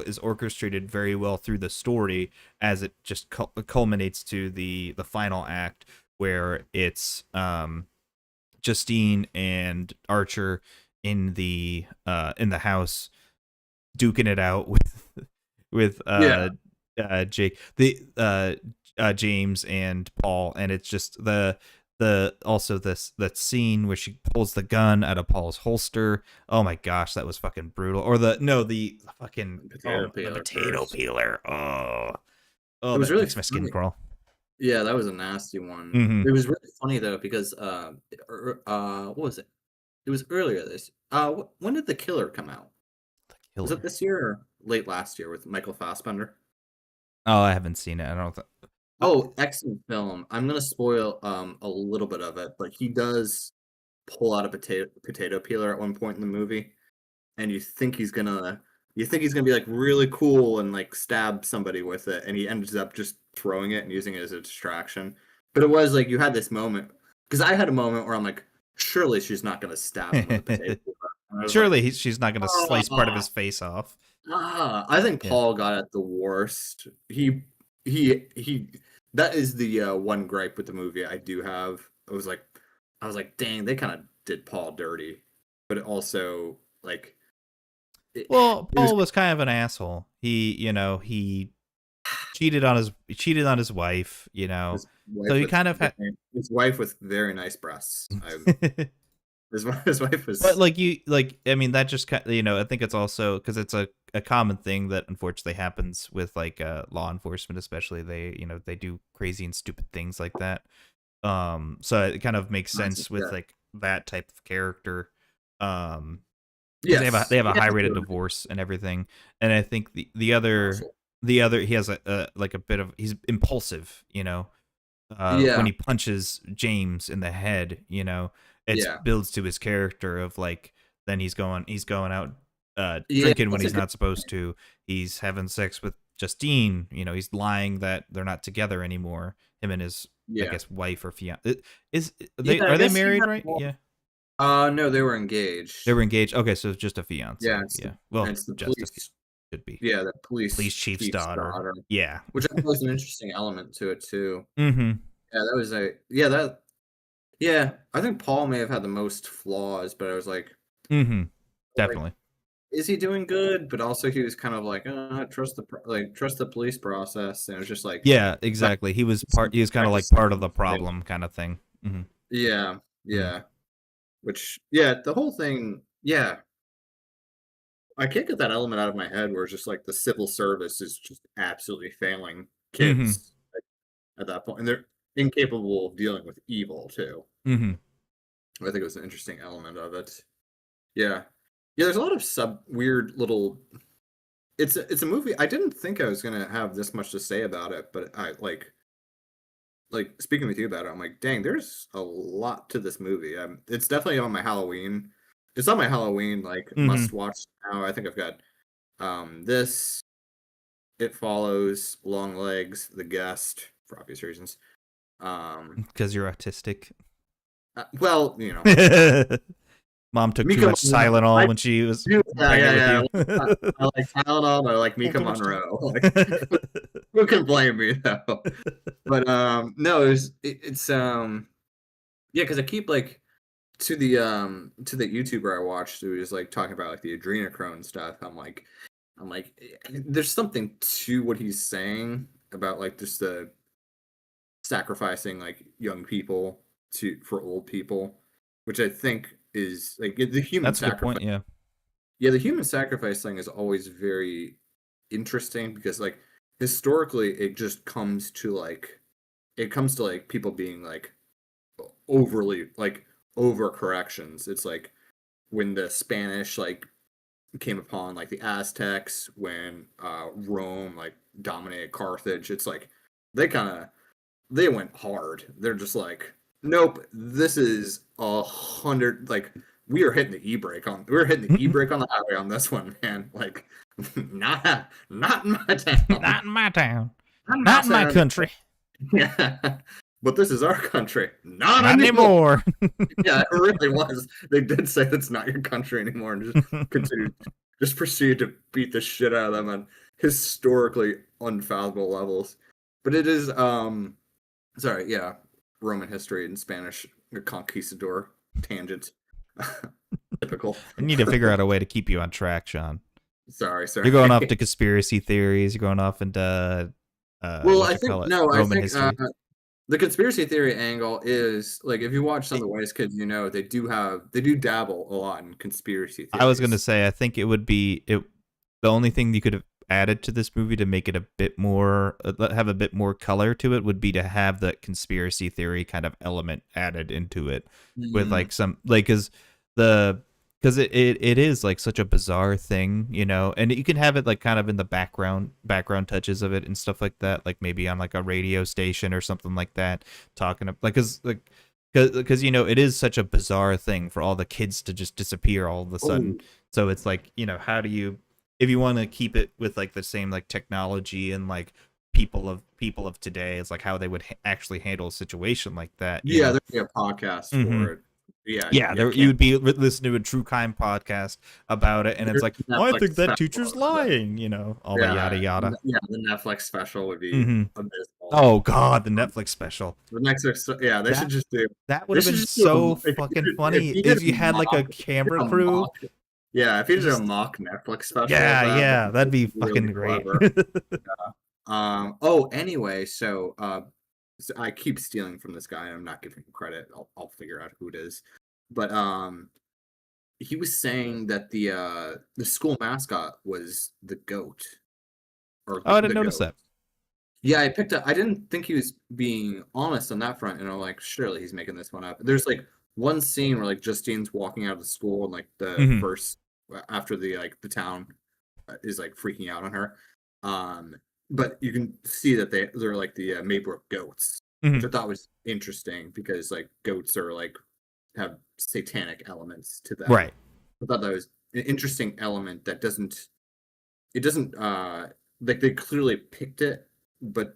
is orchestrated very well through the story, as it just culminates to the final act, where it's Justine and Archer in the house, duking it out with yeah, Jake, James and Paul. And it's just also this that scene where she pulls the gun out of Paul's holster. Oh my gosh, that was fucking brutal. Or the fucking, potato the peeler potato first. peeler. It was That really makes my skin funny. crawl. Yeah, that was a nasty one. Mm-hmm. It was really funny though because what was it? It was earlier this. When did The Killer come out? The Was it killer. this year or late last year with Michael Fassbender? Oh, I haven't seen it. I don't. Oh, excellent film. I'm gonna spoil a little bit of it, but he does pull out a potato peeler at one point in the movie, and you think he's gonna be like really cool and like stab somebody with it, and he ends up just throwing it and using it as a distraction. But it was like you had this moment, because I had a moment where I'm like, surely she's not gonna stab him with a potato peeler. And I was like, Surely she's not going to slice part of ah, his face off. I think Yeah. Paul got it the worst. He that is the one gripe with the movie I do have. I was like, dang, they kind of did Paul dirty, but it also like it, Well, it was Paul was kind of an asshole. He cheated on his wife. his So wife he with kind of had. his wife with very nice breasts. His wife But was like I mean, that just kind, I think it's also because it's a common thing that unfortunately happens with like law enforcement, especially. They do crazy and stupid things like that. So it kind of makes sense with Yeah. like that type of character. Because Yes. they have a Yeah. high rate of divorce and everything. And I think the other he has a like a bit of, he's impulsive, when Yeah. he punches James in the head, it Yeah. builds to his character of like, then he's going out Yeah. drinking when That's a he's good. not supposed to. He's having sex with Justine, he's lying that they're not together anymore. Him and his, I Yeah. guess, wife or fiance. Is Yeah. they I are they guess he married, had right? more. Yeah. No, they were They engaged. were engaged. Okay, so it's just a Yeah. fiance. It's the Yeah. Well, it's the just a police. should be. Yeah, the Police police chief's chief's daughter. daughter, Yeah. which I thought was an interesting element to it too. Mm-hmm. Yeah, that was a yeah that yeah. I think Paul may have had the most flaws, but I was Mm-hmm. like, Definitely. is he doing good? But also he was kind of like, trust the police process, and it was just like, Yeah, back, exactly. He was kind of like practicing. part of the problem kind of thing. Mm-hmm. Yeah, Mm-hmm. yeah. Which yeah, the whole thing. Yeah, I can't get that element out of my head where it's just like the civil service is just absolutely failing Mm-hmm. kids at that point, and they're incapable of dealing with evil too. Mm-hmm. I think it was an interesting element of it. Yeah, yeah. There's a lot of weird little. It's a movie. I didn't think I was gonna have this much to say about it, but I like speaking with you about it. I'm like, dang, there's a lot to this movie. It's definitely on my Halloween. It's on my Halloween like Mm-hmm. must watch now. I think I've got this. It Follows, Long Legs, The Guest, for obvious reasons. Because you're autistic. Well, Mom took too Mika much Monroe. Tylenol when she was Yeah, pregnant with yeah, you. yeah. I like Tylenol, and I like Oh, Mika too much Monroe. Like, Tylenol. who can blame me though? But no, it's yeah, because I keep like to the YouTuber I watched who was like talking about like the adrenochrome stuff. I'm like, there's something to what he's saying about like just the sacrificing like young people to for old people, which I think is like the human That's a good sacrifice. point. Yeah. Yeah, the human sacrifice thing is always very interesting because like historically it just comes to like people being like overly like overcorrections. It's like when the Spanish like came upon like the Aztecs, when Rome like dominated Carthage, it's like they kind of they went hard. They're just like, nope, this is 100. Like we are hitting the e-brake on. We're hitting the e-brake on the highway on this one, man. Like, not in my town, Not in my town. not in my Not in my town. country. Yeah, but this is our country. Not Not anymore. anymore. Yeah, it really was. They did say that's not your country anymore, and just continued, just proceeded to beat the shit out of them on historically unfathomable levels. But it is sorry, yeah. Roman history and Spanish conquistador tangent. Typical. I need to figure out a way to keep you on track, Sean. Sorry. You're going off to conspiracy theories. You're going off into Well, what I you think call it, no, I Roman think history. the conspiracy theory angle is like if you watch some of the Wise Kids, they do dabble a lot in conspiracy I was gonna theories. say I think it would be it. The only thing you could have added to this movie to make it a bit more have a bit more color to it would be to have the conspiracy theory kind of element added into it with Mm. like some like because it is like such a bizarre thing, and you can have it like kind of in the background touches of it and stuff like that, like maybe on like a radio station or something like that, talking like because it is such a bizarre thing for all the kids to just disappear all of a sudden. Oh, So it's like, how do you, if you want to keep it with like the same like technology and like people of today, it's like how they would actually handle a situation like that, yeah, there'd be a podcast hmm for it. Yeah, yeah, yeah, you can't. would be listening to a true crime podcast about it, and it's There's like, a oh, I Netflix think that special teacher's about it. lying, all the yada yada. Yeah, the Netflix special would be hmm abysmal. Oh God, the Netflix special. The Netflix, yeah, they should That just do. that would They have should been just do so fucking if funny you did if you had like a camera a crew. mock, yeah, if you did a Just mock Netflix special of yeah, that, yeah, that'd that'd be be really fucking great. clever. Oh, anyway, so I keep stealing from this guy. I'm not giving him credit. I'll figure out who it is. But he was saying that the school mascot was the goat or Oh, I didn't the notice goat. that. Yeah, I picked up. I didn't think he was being honest on that front, and I'm like, surely he's making this one up. There's like one scene where like Justine's walking out of the school, and like the Hmm. first after the town is like freaking out on her. Um, but you can see that they're like the Maybrook goats, which Hmm. I thought was interesting because like goats are like have satanic elements to them. Right. I thought that was an interesting element that doesn't like they clearly picked it, but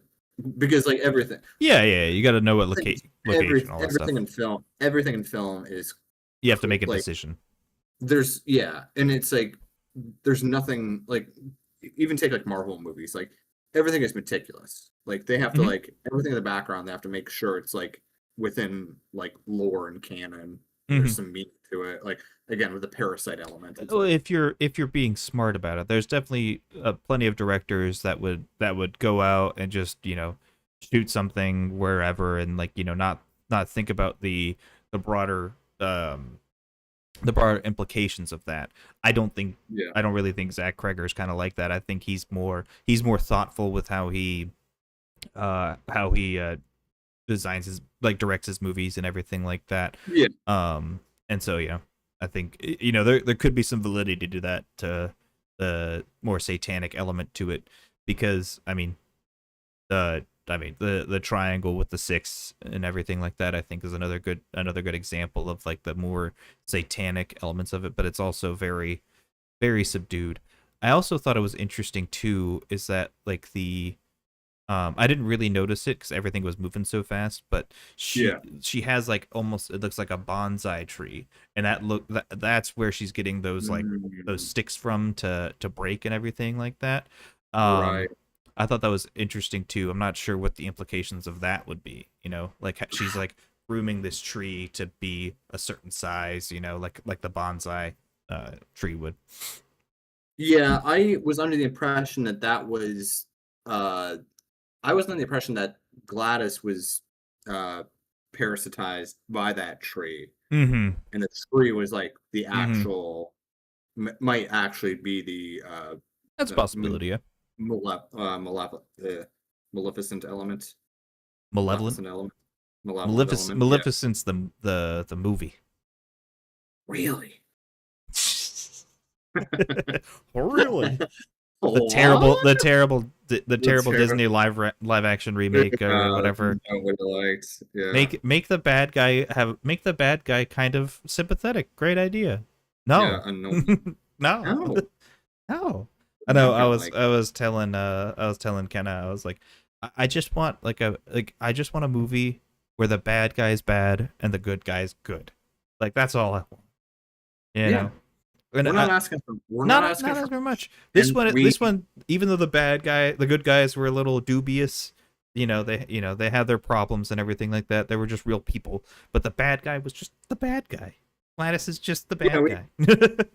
because like Yeah, yeah. You got to know what location, all that everything stuff. in film is You have to make a like decision. there's yeah, and it's like there's nothing like even take like Marvel movies, like everything is meticulous. Like they have to Hmm. like everything in the background, they have to make sure it's like within like lore and canon. Hmm. There's some meaning to it. Like again with the parasite element, it's Well, like if you're being smart about it, there's definitely plenty of directors that would go out and just shoot something wherever and like not think about the broader the broader implications of that. I don't think yeah. I don't really think Zach Cregger is kind of like that. I think he's more thoughtful with how he designs his like directs his movies and everything like that. Yeah. And so I think there could be some validity to that, to the more satanic element to it, because the triangle with the six and everything like that, I think, is another good example of like the more satanic elements of it, but it's also very, very subdued. I also thought it was interesting too is that like the I didn't really notice it because everything was moving so fast, but Yeah. she has like almost, it looks like a bonsai tree, and that's where she's getting those Mm, sticks from to break and everything like that. right. I thought that was interesting too. I'm not sure what the implications of that would be. Like she's like grooming this tree to be a certain size. Like the bonsai tree would. Yeah, I was under the impression that was uh I was under the impression that Gladys was uh parasitized by that tree, Mm-hmm. and the tree was like the Mm-hmm. actual might actually be That's a the possibility. Yeah. maleficent element, Malevolent. maleficent element, malevolent element. Yeah, Maleficent's the movie. really. Really? What? The The terrible terrible. Disney live action remake or Yeah, whatever. I would have liked. Yeah, Make the bad guy kind of sympathetic. Great idea. yeah, No. annoying. No. No, No. I know. not gonna like. I was telling Kenna, I was like, I just want I just want a movie where the bad guy's bad and the good guy's good. Like that's all I want. You Yeah, know. And we're not asking not for as very much. and we This one, even though the good guys were a little dubious, they had their problems and everything like that. They were just real people, but the bad guy was just the bad guy. Gladys is just the yeah bad we guy.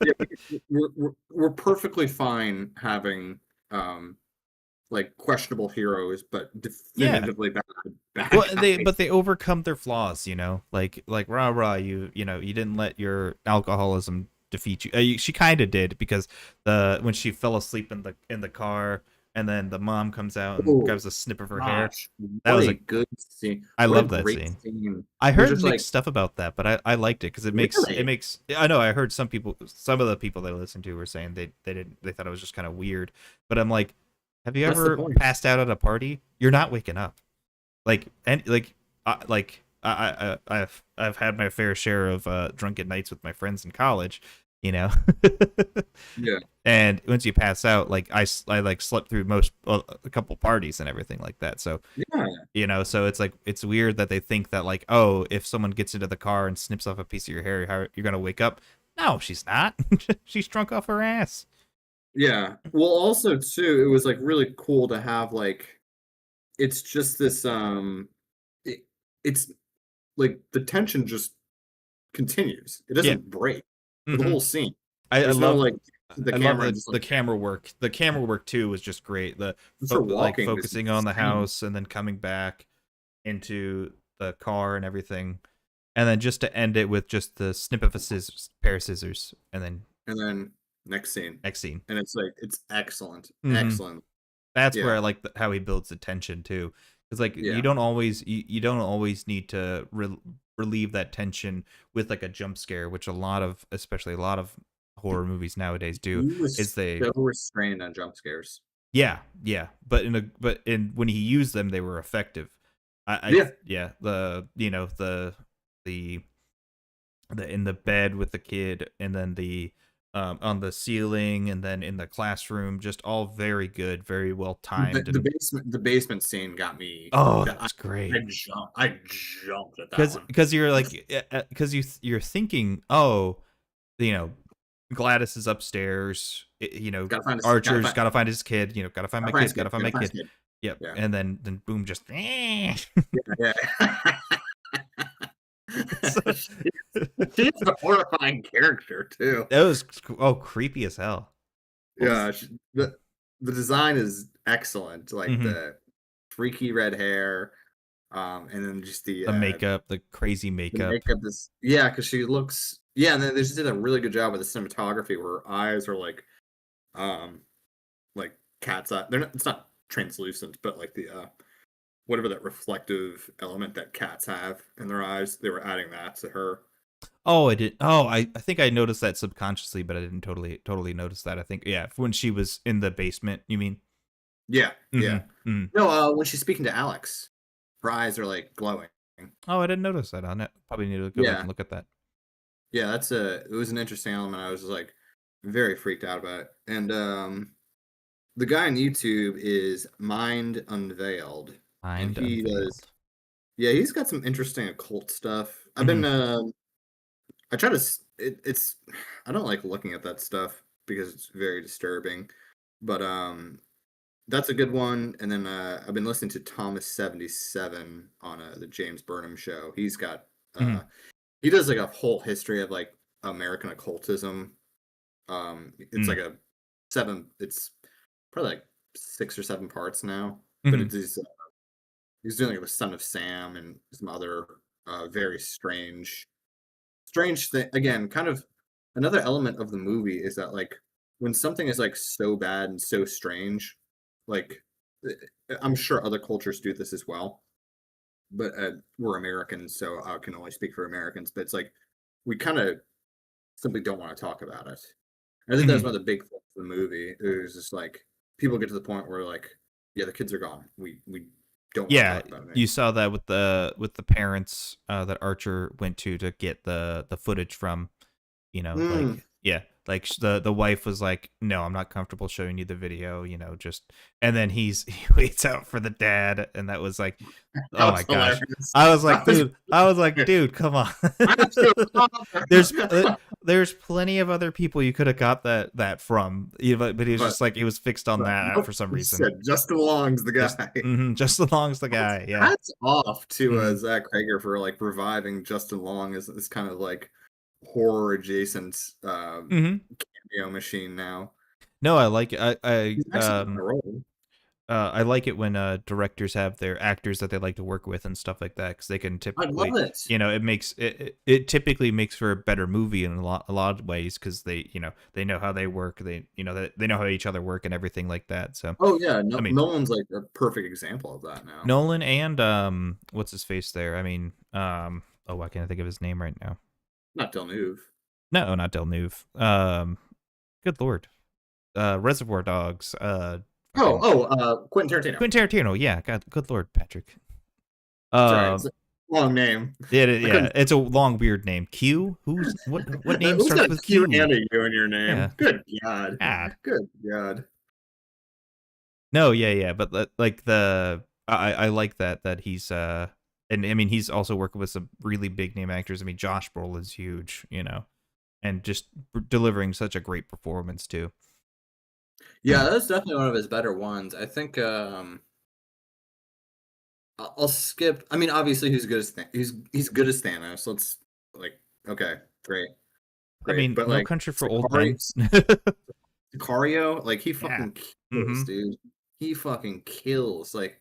yeah we're perfectly fine having um like questionable heroes but Yeah. definitively bad Well, guys. they overcome their flaws, like rah rah. You didn't let your alcoholism defeat you. She kind of did, because when she fell asleep in the car, and then the mom comes out and Oh grabs a snip of her hair. gosh, That what was a a good scene! I What a love that great scene. scene! I You're heard just like mixed stuff about that, but I liked it because it really, makes. I know I heard some of the people that I listened to were saying they thought it was just kind of weird, but I'm like, have you that's the ever point. passed out at a party? You're not waking up. I've had my fair share of drunken nights with my friends in college, you know. Yeah, And once you pass out, like I like slept through most a couple parties and everything like that. So yeah, so it's like it's weird that they think that like, oh, if someone gets into the car and snips off a piece of your hair, you're gonna wake up. No, she's not. She's drunk off her ass. yeah. Well, also too, it was like really cool to have like it's just this it, it's like the tension just continues. It Yeah. doesn't break for the Hmm. whole scene. I There's no love like the I love camera and just the like camera work. The camera work too was just great. just her Like walking was focusing on the insane. house and then coming back into the car and everything. and then just to end it with just the snip of a pair of scissors, and then next scene, next scene. and it's like it's excellent, Mm-hmm. excellent. That's where I Yeah, like how he builds the tension too, because like yeah. you don't always need to relieve that tension with like a jump scare, which especially a lot of horror movies nowadays do. He Is was they so restrained on jump scares. yeah, but when he used them, they were effective. Yeah, Yeah, the in the bed with the kid, and then the on the ceiling, and then in the classroom, just all very good, very well timed. And the basement scene got me. oh, that was great. I jumped at that one. Because you're like, because you're thinking, oh, you know, Gladys is upstairs, Gotta Archer's find, got to find his kid, gotta find my gotta find his kid, kid. gotta find Gotta my find his kid. kid. Yep. Yeah, And then boom, just yeah. so, She's a horrifying character too. that was creepy as hell. Yeah, the design is excellent. Like Mm-hmm. the freaky red hair, and then just The makeup, the crazy the makeup. makeup is yeah, because she looks yeah, and then they just did a really good job with the cinematography where her eyes are um like cat's eye. They're not, it's not translucent, but like the whatever that reflective element that cats have in their eyes, they were adding that to her. Oh, I did. Oh, I think I noticed that subconsciously, but I didn't totally notice that. I think yeah, when she was in the basement, you mean? Yeah, Mm-hmm. yeah. Mm-hmm. No, when she's speaking to Alex, her eyes are like glowing. Oh, I didn't notice that on it. Probably need to go back Yeah, and look at that. yeah. It was an interesting element. I was just, like very freaked out about it. And the guy on YouTube is Mind Unveiled, and Mind he does. unveiled. Yeah, he's got some interesting occult stuff. I've Mm-hmm. been I try to it's I don't like looking at that stuff because it's very disturbing. But that's a good one. And then I've been listening to Thomas 77 on the James Burnham show. He's got Mm-hmm. he does like a whole history of like American occultism. It's like a seven. It's probably like 6 or 7 parts now. But Mm-hmm. it's he's doing it with Son of Sam and some other very strange thing. Again, kind of another element of the movie is that like when something is like so bad and so strange, like I'm sure other cultures do this as well, but we're Americans, so I can only speak for Americans. But it's like we kind of simply don't want to talk about it. I think Mm-hmm. that's one of the big things of the movie. It was just like people get to the point where like, yeah, the kids are gone. We don't want to Yeah, talk about it. you saw that with the parents that Archer went to get the footage from. Mm. Like yeah, like the wife was like, no, I'm not comfortable showing you the video. Just and then he waits out for the dad, and that was like, That oh my was gosh. hilarious. I was like, dude, come on. I have there's to. there's plenty of other people you could have got that from, but he was but just like he was fixed on that nope, for some he reason. said Justin Long's the guy. Just as long as the guy, yeah. Hats off to Mhm. Zach Cregger for like reviving Justin Long as this kind of like horror adjacent Mhm. cameo machine now. No, I like it. He's excellent in the role. I like it when directors have their actors that they like to work with and stuff like that, because they can I typically, love it. it typically makes for a better movie in a lot of ways, because they know how they work, they know how each other work and everything like that. So Oh yeah, I mean, Nolan's like a perfect example of that now. Nolan and what's his face there? I mean, oh, I can't think of his name right now. Not Villeneuve. No, not Delneuve. Good lord, Reservoir Dogs. Fucking Quentin Tarantino. Quentin Tarantino. Yeah, God, good lord, Patrick. Sorry, Um, it's a long name. I yeah, couldn't. it's a long weird name. Q? What name Who's starts got with Q Q? and a U in your Yeah. name? Good God. God. Good God. No, yeah, but like I like that he's and I mean he's also working with some really big name actors. I mean Josh Brolin's huge, and just delivering such a great performance too. Yeah, that's definitely one of his better ones. I think I'll skip. I mean, obviously he's good as he's good as Thanos. Let's like okay, great, I great. mean, But No like Country for Old Men. Sicario, like he Yeah. fucking Mm-hmm. kills, dude. He fucking kills. Like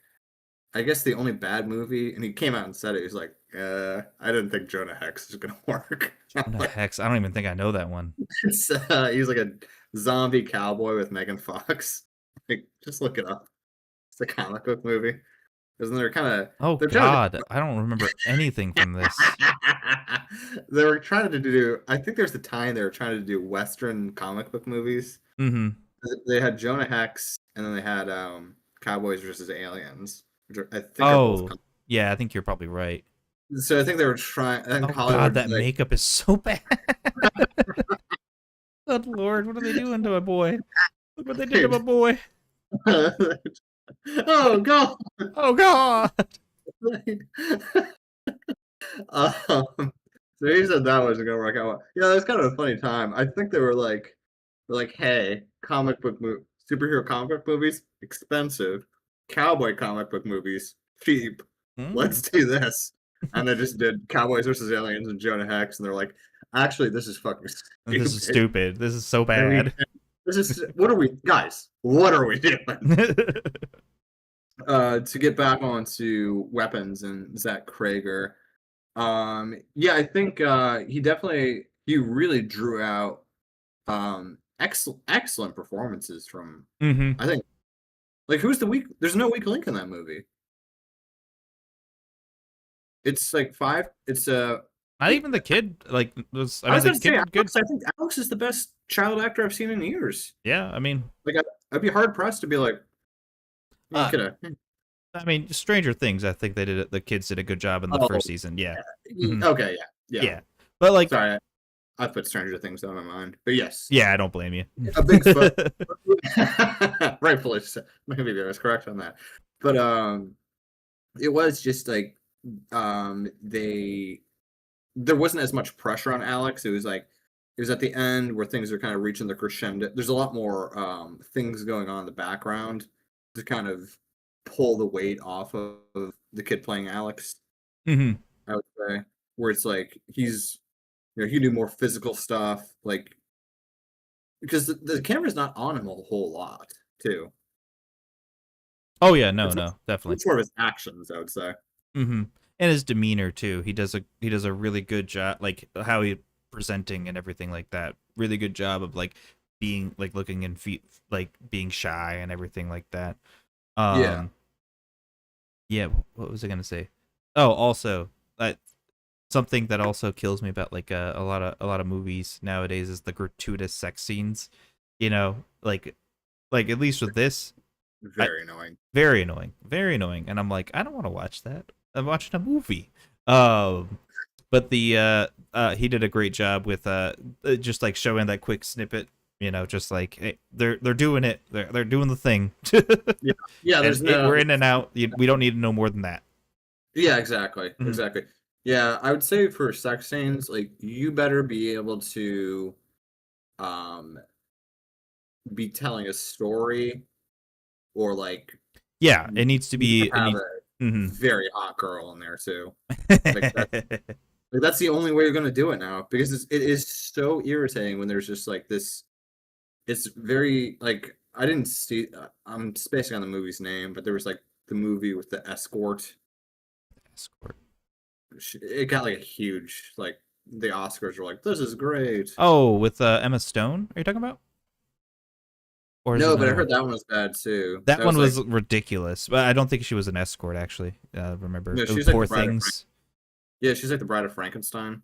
I guess the only bad movie, and he came out and said it. He was like, I didn't think Jonah Hex was gonna work. What the heck? I don't even think I know that one. He's like a zombie cowboy with Megan Fox. Like, just look it up. It's a comic book movie. Isn't there kind of Oh they're trying God, I don't remember anything from this. they were trying to do. I think there's the time they were trying to do Western comic book movies. Mm-hmm. They had Jonah Hex, and then they had Cowboys versus Aliens, which I think are both. Oh, yeah, I think you're probably right. So I think they were trying. I think Oh God, Hollywood that like, makeup is so bad. Good Lord, what are they doing to my boy? Look what they did to my boy. oh God. Oh God. So he said that wasn't gonna work out. Yeah, that's kind of a funny time. I think they were like, hey, superhero comic book movies expensive, cowboy comic book movies cheap. Let's do this. And they just did Cowboys versus Aliens and Jonah Hex, and they're like, actually, this is fucking stupid. This is stupid. This is so bad. This is what are we guys? What are we doing? To get back onto weapons and Zach Cregger. Yeah, I think he really drew out excellent performances from Mm-hmm. I think like who's the weak there's no weak link in that movie. It's like five it's Not even the kid. Like, I was about the to say kid. Good. Alex, I think Alex is the best child actor I've seen in years. Yeah, I mean, Like I'd be hard pressed to be like Stranger Things. I think they did it. The kids did a good job in the first season. Yeah. Mm-hmm. Okay, yeah. But like, sorry, I put Stranger Things on my mind. But yes. Yeah, I don't blame you. A big foot. Rightfully so. Maybe I was correct on that. But it was just like there wasn't as much pressure on Alex. It was like it was at the end where things are kind of reaching the crescendo. There's a lot more things going on in the background to kind of pull the weight off of the kid playing Alex. Mm-hmm. I would say where it's like he's he do more physical stuff like because the camera's not on him a whole lot too. Oh yeah, no, definitely. It's more of his actions, I would say. Mm-hmm. And his demeanor too. He does a really good job, like how he presenting and everything like that. Really good job of like being like looking and like being shy and everything like that. Yeah. What was I gonna say? Oh, also, something that also kills me about like a lot of movies nowadays is the gratuitous sex scenes. You know, like at least with this, very annoying. Very annoying. Very annoying. And I'm like, I don't want to watch that. I'm watching a movie. But the he did a great job with just like showing that quick snippet. You know, just like hey, they're doing it. They're doing the thing. Yeah. We're in and out. We don't need to know more than that. Yeah, exactly. Mm-hmm. Exactly. Yeah, I would say for sex scenes, like you better be able to be telling a story or like it needs to be a very hot girl in there too. Like that's the only way you're gonna do it now because it is so irritating when there's just like this. It's very like I didn't see. I'm spacing on the movie's name, but there was like the movie with the escort. It got like a huge like the Oscars were like this is great. Oh, with Emma Stone? Are you talking about? Or no, but I heard that one was bad too. That one was ridiculous, but I don't think she was an escort actually. Remember? No, she's Poor like Things. Yeah, she's like the Bride of Frankenstein.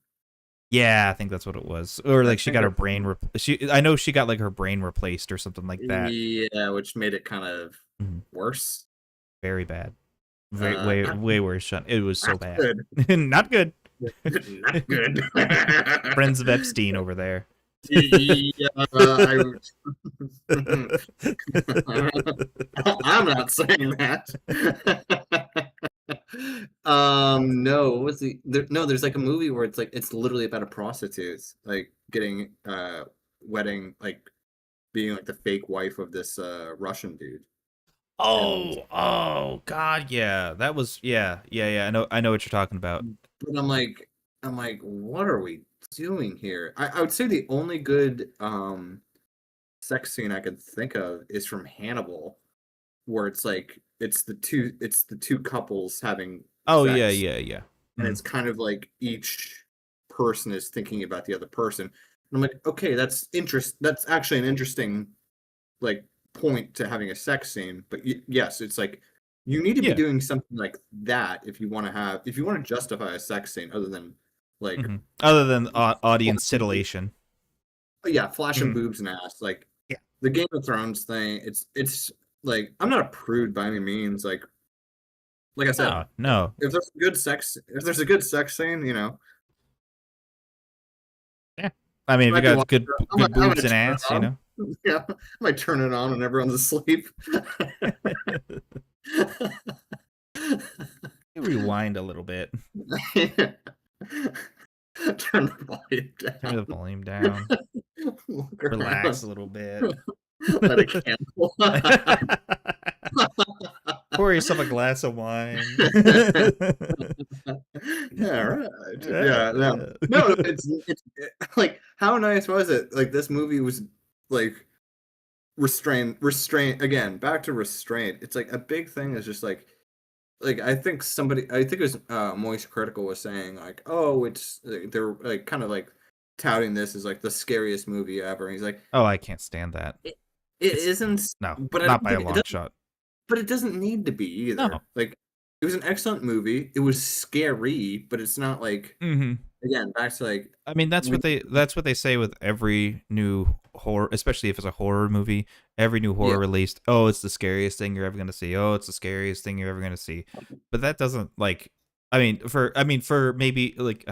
Yeah, I think that's what it was. Or like she got her brain I know she got like her brain replaced or something like that. Yeah, which made it kind of worse. Very bad. Way worse, Sean. It was so bad. Not good. Not good. Friends of Epstein over there. Yeah, I'm not saying that. No, what was there's like a movie where it's like it's literally about a prostitute like getting wedding like being like the fake wife of this Russian dude. Oh God, yeah. That was yeah. I know what you're talking about. But I'm like, what are we doing here? I would say the only good sex scene I could think of is from Hannibal, where it's the two couples having Oh yeah, sex, yeah, yeah. and Mm, it's kind of like each person is thinking about the other person. And I'm like, okay, that's actually an interesting like point to having a sex scene. But yes, it's like you need to be yeah. doing something like that if you want to justify a sex scene other than like Other than audience titillation. yeah, flashing Mhm. boobs and ass. Like Yeah. the Game of Thrones thing, it's like I'm not a prude by any means. Like I said, No, no. if there's a good sex scene, Yeah. I mean, I if you might be got watching good it. good I boobs might and turn it ass, you on. know. Yeah, I might turn it on when everyone's asleep. Rewind a little bit. Turn the volume Turn the down. volume down. Look Relax around. a little bit. Light a candle. Pour yourself a glass of wine. Yeah, right. Yeah, no, like how nice was it? Like this movie was like restraint again. Back to restraint. It's like a big thing is just I think it was Moist Critical was saying like, oh, it's they're like kind of like touting this as like the scariest movie ever. And he's like, Oh, I can't stand that. it, it It's isn't, no, but I not don't by a think it long doesn't. shot. But it doesn't need to be No. either. Like it was an excellent movie. It was scary, but it's not like Mm-hmm. again back to like I mean, we. that's what they say with every new horror, especially if it's a horror movie. Every new horror Yeah, released, oh, it's the scariest thing you're ever gonna see. Oh, it's the scariest thing you're ever gonna see. But that doesn't like. For maybe like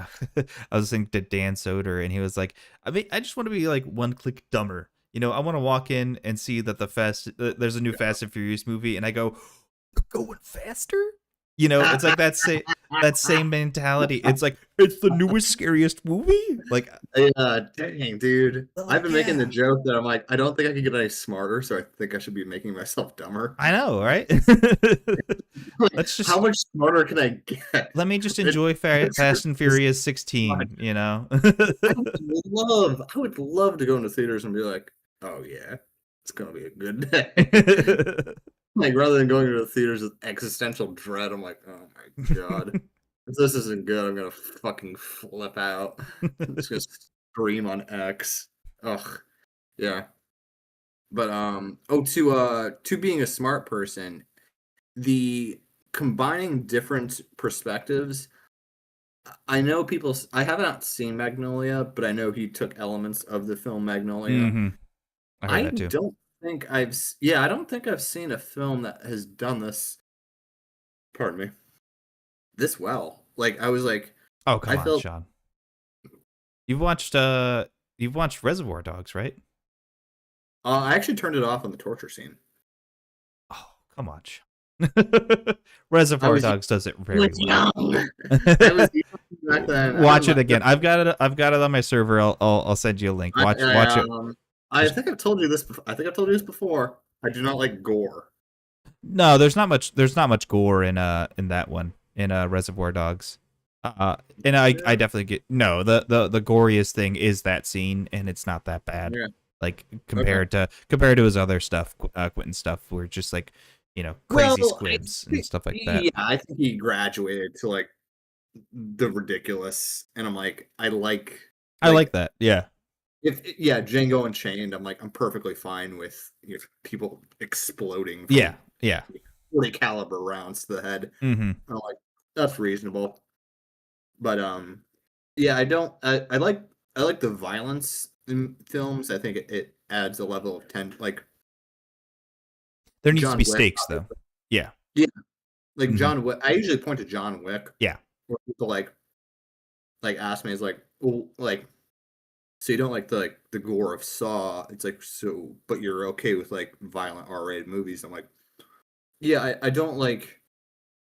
I was thinking to Dan Soder, and he was like, I mean, I just want to be like one click dumber. You know, I want to walk in and see that there's a new Fast and Furious movie, and I go, going faster. You know, it's like that same mentality. It's like it's the newest scariest movie. yeah, dang, dude. I've Like been making the yeah, joke that I'm like, I don't think I can get any smarter, so I think I should be making myself dumber. I know, right? Like, Let's how just much smarter can I get? let me just It's, enjoy it's Fast and just Furious much. 16. You know. I would love to go into theaters and be like, oh yeah, it's gonna be a good day. Like rather than going to the theaters with existential dread, I'm like, oh my god, if this isn't good, I'm gonna fucking flip out. I'm just gonna scream on X. Ugh, yeah. But to being a smart person, the combining different perspectives. I know I haven't seen Magnolia, but I know he took elements of the film Magnolia. hmm I heard I that too. don't think yeah, I don't think I've seen a film that has done this, pardon me, this well. Like I was like Oh come I on, felt Sean. You've watched Reservoir Dogs, right? I actually turned it off on the torture scene. Oh come on, Sean. I Reservoir was Dogs does it I very was well. young. I was young back then. I Watch it remember again. I've got it on my server. I'll send you a link. Watch it. I Just think I've told you this I think I've told you this before. I do not like gore. no. There's not much gore in that one in Reservoir Dogs. And I Yeah. definitely get no. The goriest thing is that scene, and it's not that bad. Yeah. Like Okay. compared to his other stuff, Quentin stuff, where just like crazy Well, squibs and stuff like that. yeah, I think he graduated to like the ridiculous, and I'm I like like that. Yeah. if yeah, Django Unchained, I'm perfectly fine with people exploding Yeah. from Yeah. 40 caliber rounds to the head. Mm-hmm. I'm like that's reasonable, but yeah, I like the violence in films. I think it adds a level of tension. Like There needs to John be Wick, stakes, though. obviously. Yeah. Yeah, like Mm-hmm. John Wick. I usually point to John Wick Yeah. where people like ask me is like, well, like so you don't like the gore of Saw. It's like so, but you're okay with like violent R-rated movies. I'm like, yeah, I don't like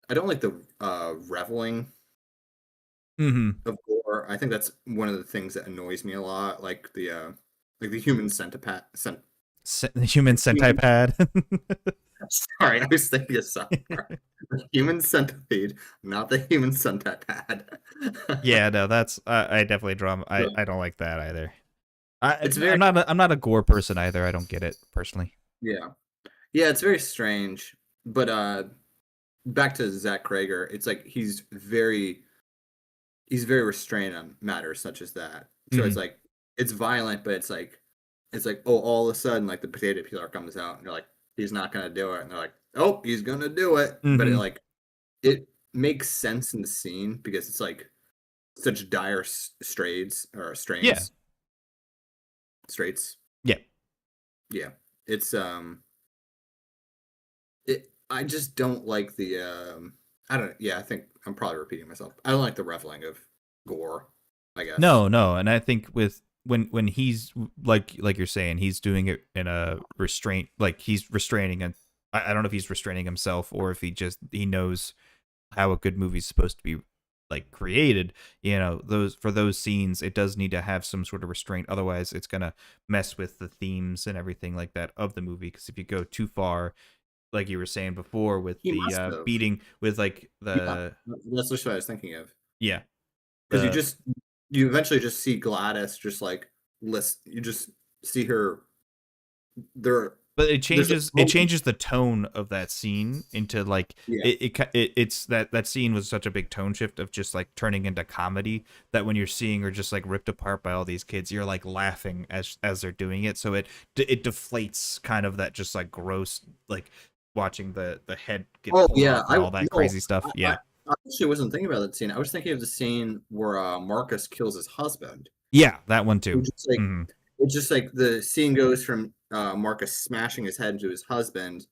the reveling Mm-hmm. of gore. I think that's one of the things that annoys me a lot. Like the human centipede. Human Human, centipede. sorry, I was thinking of something. The human centipede, not the human centipede. Yeah, no, that's I definitely draw. So, I don't like that either. it's I'm very not a gore person either. I don't get it personally. yeah. Yeah, it's very strange. but back to Zach Cregger, it's like he's very restrained on matters such as that. So it's Mhm. like it's violent, but it's like, oh, all of a sudden like the potato peeler comes out and you're like, he's not gonna do it, and they're like, oh, he's gonna do it. But Mhm. it makes sense in the scene because it's like such dire straits or Yeah. straits. Yeah. Yeah. It's I just don't like the I don't yeah, I think I'm probably repeating myself. I don't like the reveling of gore, I guess. No, no, and I think with when he's like you're saying, he's doing it in a restraint, like he's restraining, and I don't know if he's restraining himself or if he knows how a good movie's supposed to be like created. You know, those for those scenes, it does need to have some sort of restraint. Otherwise, it's gonna mess with the themes and everything like that of the movie. Because if you go too far, like you were saying before, with He the must have. beating with like Yeah. the That's just what I was thinking of. yeah Because the you eventually just see Gladys just like list you just see her there but there's a it moment. changes the tone of that scene into like Yeah. it's that scene was such a big tone shift of just like turning into comedy that when you're seeing her just like ripped apart by all these kids, you're like laughing as they're doing it, so it deflates kind of that just like gross, like watching the head get Oh pulled yeah, off and all that no, crazy stuff. I, Yeah. I actually wasn't thinking about that scene. I was thinking of the scene where Marcus kills his husband. Yeah, that one too. It's just like Hmm. it's just like the scene goes from Marcus smashing his head into his husband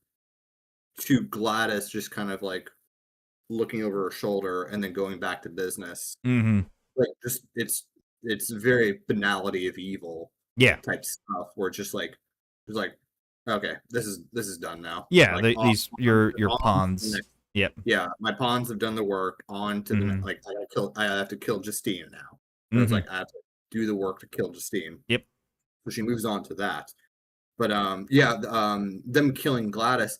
to Gladys just kind of like looking over her shoulder and then going back to business. Hmm. Like just it's very banality of evil Yeah. type stuff where it's like okay, this is done now. Yeah, Like these your on to the pawns. next. Yep. Yeah, my pawns have done the work. On to Hmm. like I have to kill Justine now. So it's Hmm. like I have to do the work to kill Justine. Yep. So she moves on to that. But yeah, them killing Gladys,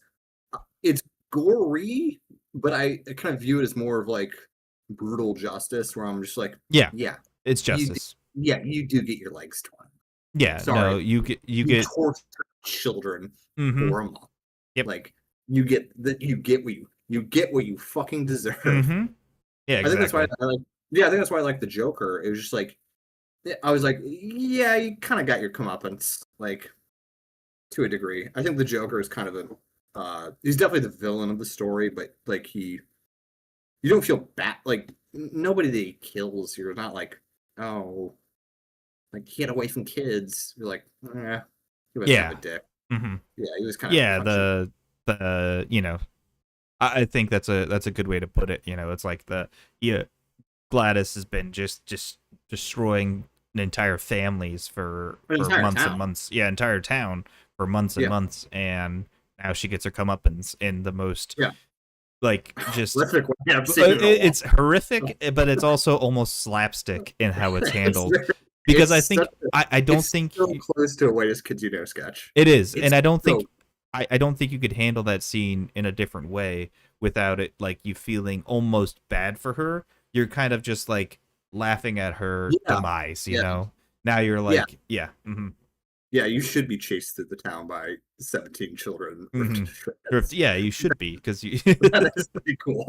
it's gory, but I kind of view it as more of like brutal justice, where I'm just like, Yeah, yeah, it's you, justice. yeah, you do get your legs torn. Yeah, Sorry, no, you you get. torture children Hmm. for a month. Yep. Like you get what you fucking deserve. Hmm. Yeah, I think that's why exactly. I like. Yeah, I think that's why I like the Joker. It was just like I was like, yeah, you kind of got your comeuppance, like to a degree. I think the Joker is kind of a he's definitely the villain of the story, but like you don't feel bad like nobody that he kills, you're not like, oh, like he had away from kids. You're like, he was kind of Yeah. a dick. Hmm. Yeah, he was kind of Yeah, punching. the you know, I think that's a good way to put it. You know, it's like yeah, Gladys has been just destroying entire families An for entire months and town. months. Yeah, entire town for months and Yeah, months, and now she gets her comeuppance in the most yeah. like just Horrific way I've seen it in a while. it's horrific, but it's also almost slapstick in how it's it's handled. very, Because I it's think such a, I don't it's think so close to a Whitest Kids You Know sketch. it is, and It's I don't so think I don't think you could handle that scene in a different way without it like you feeling almost bad for her. You're kind of just like laughing at her yeah, demise, you yeah, know. Now you're yeah. like, yeah, mm-hmm, Yeah, you should be chased through the town by 17 children ripped mm-hmm. to shreds. Yeah, you should be because you. That is pretty cool.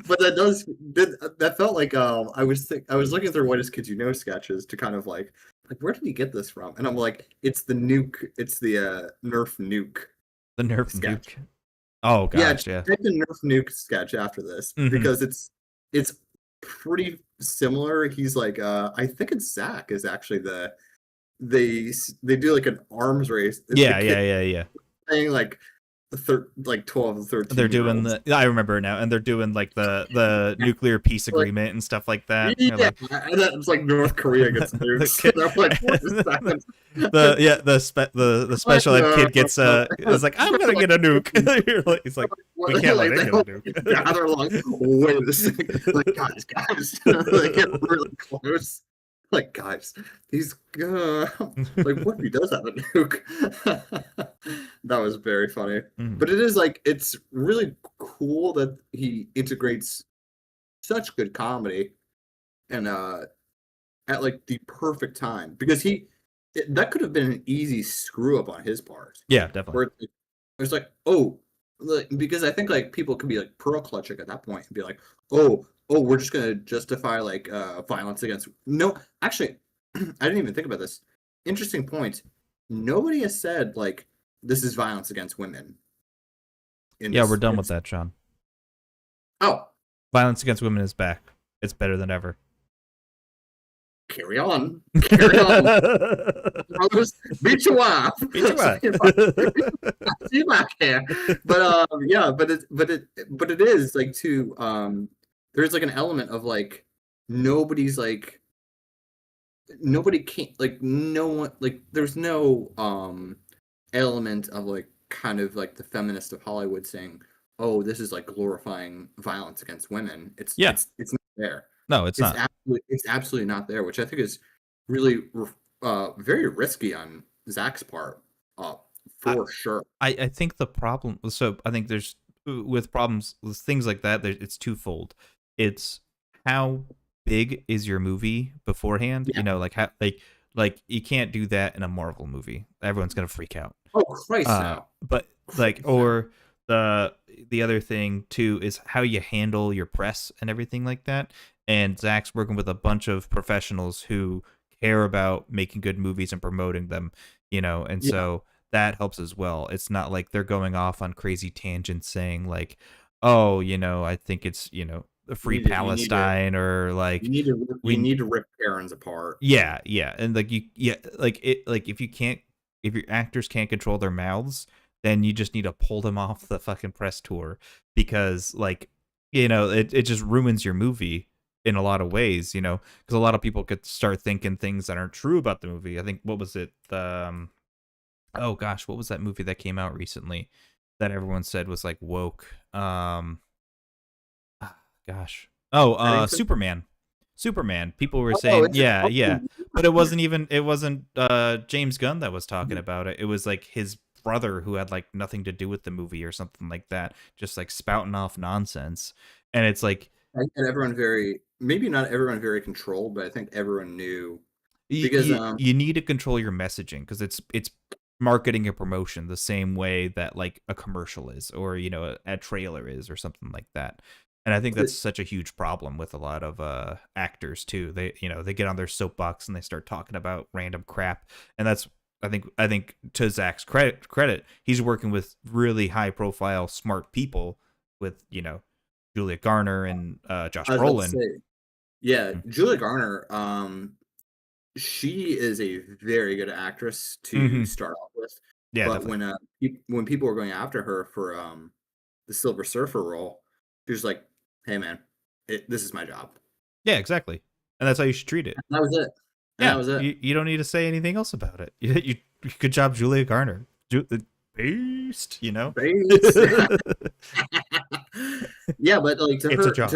But that felt like I was looking through Whitest Kids You Know sketches to kind of like where did he get this from? And I'm like, it's the nuke, it's the Nerf nuke The Nerf sketch. nuke. Oh Yeah, gosh, yeah. type in Nerf nuke sketch after this Mm-hmm. because it's pretty similar. He's like I think it's Zach is actually they do like an arms race. The Yeah, yeah, kid yeah, yeah. playing like like 12 or They're 13 year doing olds. the I remember now, and they're doing like the nuclear peace Like, agreement and stuff like that. They're yeah, like and then it's like North Korea gets nukes. And I'm like, wait a second. the yeah the What? special ed kid gets is like, I'm gonna Like, get a nuke. You're like, he's like, we can't let like him they get a all nuke. gather along. Wait a second. Like, guys. They get really close. Like, guys, he's like, what if he does have a nuke? That was very funny. Mhm. But it is like it's really cool that he integrates such good comedy and at like the perfect time because that could have been an easy screw up on his part Yeah, definitely. where It's like, oh, like, because I think like people could be like pearl clutching at that point and be like, oh, we're just gonna justify like violence against. No, actually, I didn't even think about this. Interesting point. Nobody has said like this is violence against women in Yeah, we're this. done with that, Sean. Oh, Violence against women is back. It's better than ever. carry on, carry on. Brothers, beat your wife. Beat your wife. See my care. But yeah, but it is like to there's like an element of like nobody's like nobody can't like no one like there's no element of like kind of like the feminist of Hollywood saying, oh, this is like glorifying violence against women. It's Yeah. it's not there. No, it's not. It's absolutely not there, which I think is really very risky on Zach's part, uh, I, for sure. I think the problem. So I think there's with problems with things like that. It's twofold. It's how big is your movie beforehand? Yeah. You know, like how like you can't do that in a Marvel movie. Everyone's gonna freak out. Oh Christ, no. But like, or the other thing too is how you handle your press and everything like that. And Zach's working with a bunch of professionals who care about making good movies and promoting them, you know, and Yeah. so that helps as well. It's not like they're going off on crazy tangents saying like, oh, you know, I think it's, you know, free Palestine or like you need to rip Karens apart. yeah, and like like it, like if your actors can't control their mouths, then you just need to pull them off the fucking press tour because, like, you know, it just ruins your movie in a lot of ways, you know, because a lot of people could start thinking things that aren't true about the movie. I think what was it? Oh gosh, what was that movie that came out recently that everyone said was like woke? Gosh. Oh, Paddington? Superman. Superman. People were Oh, saying, it's yeah, oh, yeah. But it wasn't James Gunn that was talking about it. It was like his brother who had like nothing to do with the movie or something like that, just like spouting off nonsense. And it's like and everyone very maybe not everyone very controlled, but I think everyone knew because you need to control your messaging because it's marketing and promotion the same way that like a commercial is or you know a trailer is or something like that. And I think that's such a huge problem with a lot of actors too. They you know they get on their soapbox and they start talking about random crap, and that's I think to Zach's credit, he's working with really high profile smart people with you know Julia Garner and Josh I was about to Brolin. say, yeah, Mm-hmm. Julia Garner, she is a very good actress to start off with. Yeah, But definitely. when people were going after her for the Silver Surfer role, she was like, "Hey, man, this is my job." Yeah, exactly. And that's how you should treat it. And that was it. And that Yeah, was it. you don't need to say anything else about it. Good job, Julia Garner. The beast, you know. Base. Yeah, but like It's a job.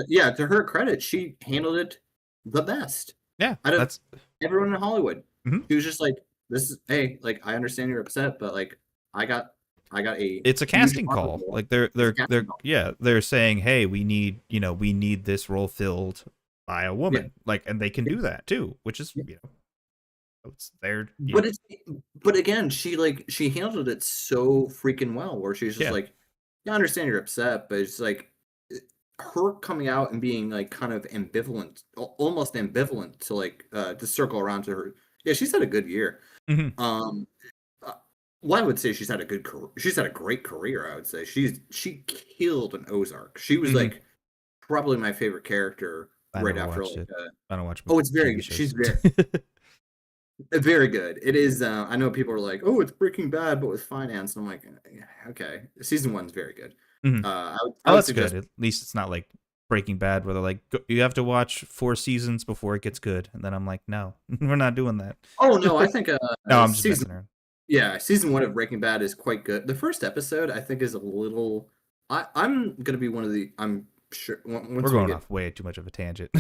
yeah, to her credit, she handled it the best Yeah, out of that's everyone in Hollywood. mhm. She was just like, "This is hey, like I understand you're upset, but like I got a It's a huge casting Marvel call. role." Like It's a casting they're call. yeah they're saying, hey, we need you know we need this role filled by a Yeah, woman. Like, and they can yeah, do that too, which is yeah. you know it's there. You know But it's but again, she handled it so freaking well, where she's just yeah. like, "Yeah, I understand you're upset," but it's like her coming out and being like kind of ambivalent, almost ambivalent to like to circle around to her. Yeah, she's had a good year. Hmm. Um, uh, well, I would say she's had a good career. She's had a great career. I would say she killed an Ozark. She was Hmm. like probably my favorite character I right never after watched like. it. I don't watch Oh, it's very TV good. She's shows. very good. It is. I know people are like, "Oh, it's Breaking Bad, but with finance." And I'm like, "Yeah, okay." Season one's very good. Hmm. I Oh, would that's good. suggest. At least it's not like Breaking Bad, where they're like, you have to watch 4 seasons before it gets good. And then I'm like, no, we're not doing that. Oh no, I think No, I'm just season messing around. yeah season one of Breaking Bad is quite good. The first episode I think is a little. I'm gonna be one of the. I'm sure We're once we going get. off way too much of a tangent.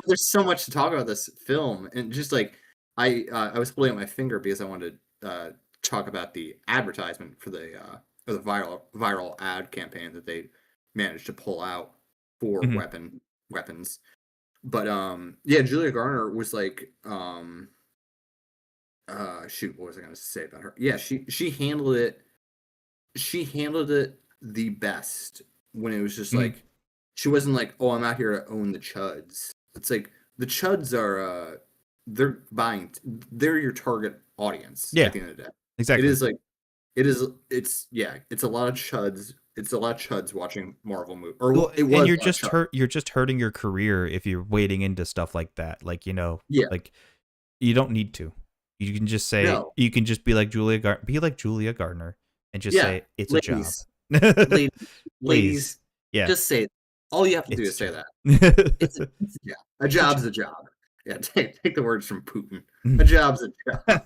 There's so much to talk about this film, and just like I was holding up my finger because I wanted to talk about the advertisement for the viral ad campaign that they managed to pull out for Mhm. weapons. But yeah, Julia Garner was like shoot, what was I going to say about her? Yeah, she handled it. She handled it the best when it was just Mhm. like she wasn't like, "Oh, I'm out here to own the chuds." It's like the chuds are they're buying they're your target audience Yeah, at the end of the day. It exactly. is like it's yeah, it's a lot of chuds. It's a lot of chuds watching Marvel movie or Well, it and was a lot of chuds. you're just hurting your career if you're wading into stuff like that. Like, Yeah. like you don't need to. You can just say No. you can just be like Julia Gardner and just Yeah. say it's a job. Ladies, ladies, ladies, Please. Yeah, just say it. All you have to do it's is a say job. that. It's a job. A It's a job's job. a job. Yeah, take the words from Putin. A job's a job.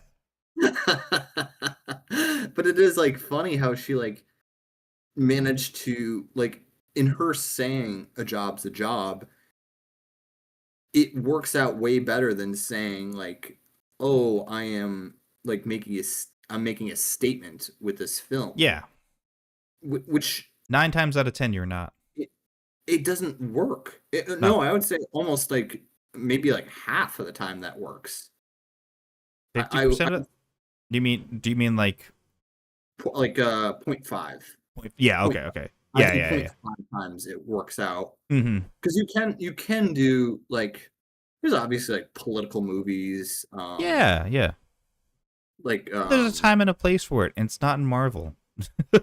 But it is like funny how she like managed to like in her saying a job's a job, it works out way better than saying like, "Oh, I am like I'm making a statement with this film," Yeah. which 9 times out of 10 you're not. it, it doesn't work. No. No, I would say almost like maybe like half of the time that works. I 50% of it? Do you mean like like point 0.5. yeah, Point okay, okay. I Yeah, think yeah, point yeah. 0.5 times it works out Mhm. because you can do like there's obviously like political movies, Yeah, yeah. like There's a time and a place for it, and it's not in Marvel.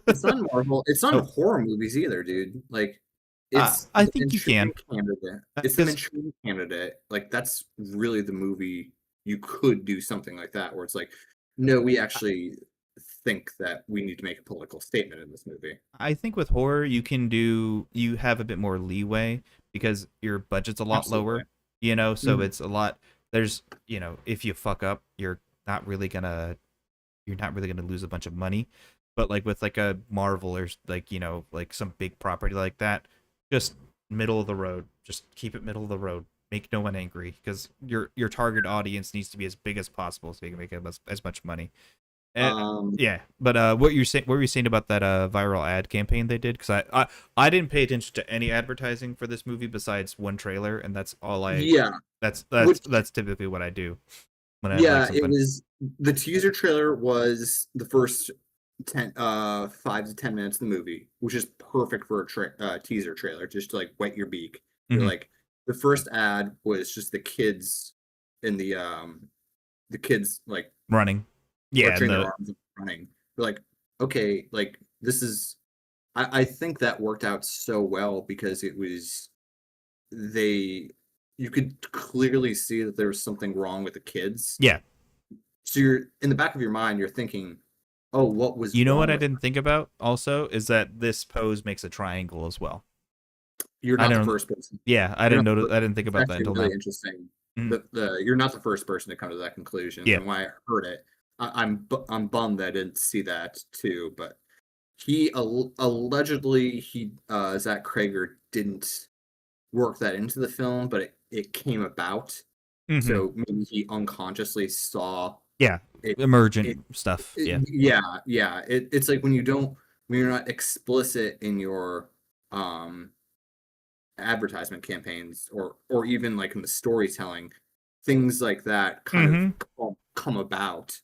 it's not Marvel, it's not in Nope. horror movies either, dude. Like it's I the think you Manchurian can. Candidate. It's the Because Manchurian Candidate. Like that's really the movie you could do something like that where it's like, no, we actually think that we need to make a political statement in this movie. I think with horror you have a bit more leeway because your budget's a lot Absolutely. lower, so Mhm. it's a lot there's, if you fuck up, not really gonna you're not really gonna lose a bunch of money. But like with like a Marvel or like, like some big property like that, just middle of the road. Just keep it middle of the road. Make no one angry because your target audience needs to be as big as possible so you can make as much money. Uh, Um, yeah, but what were you saying about that viral ad campaign they did? Because I didn't pay attention to any advertising for this movie besides one trailer, and that's all I. yeah, which That's typically what I do when I like yeah, it something. was the teaser trailer was the first 5 to 10 minutes of the movie, which is perfect for a teaser trailer, just to like wet your beak. You're Hmm. like the first ad was just the kids in the kids like Running, yeah, stretching and their the arms and running. You're like, okay, like this is I think that worked out so well because it was they you could clearly see that there was something wrong with the kids. yeah. So you're in the back of your mind, you're thinking, "Oh, what was You know what wrong I with her?" didn't think about also is that this pose makes a triangle as well. You're I not the don't. first person. Yeah, I You're didn't not the notice. first. I didn't think It's about that actually until really now. interesting. Mhm. You're not the first person to come to that conclusion. Yeah. And when I heard it, I'm bummed that I didn't see that too. But he allegedly Zach Cregger didn't work that into the film, but it came about. Hmm. So maybe he unconsciously saw Yeah. it. It, Emergent stuff. Yeah. yeah, yeah. It's like when you're not explicit in your um advertisement campaigns or even like in the storytelling, things like that kind of Hmm. come about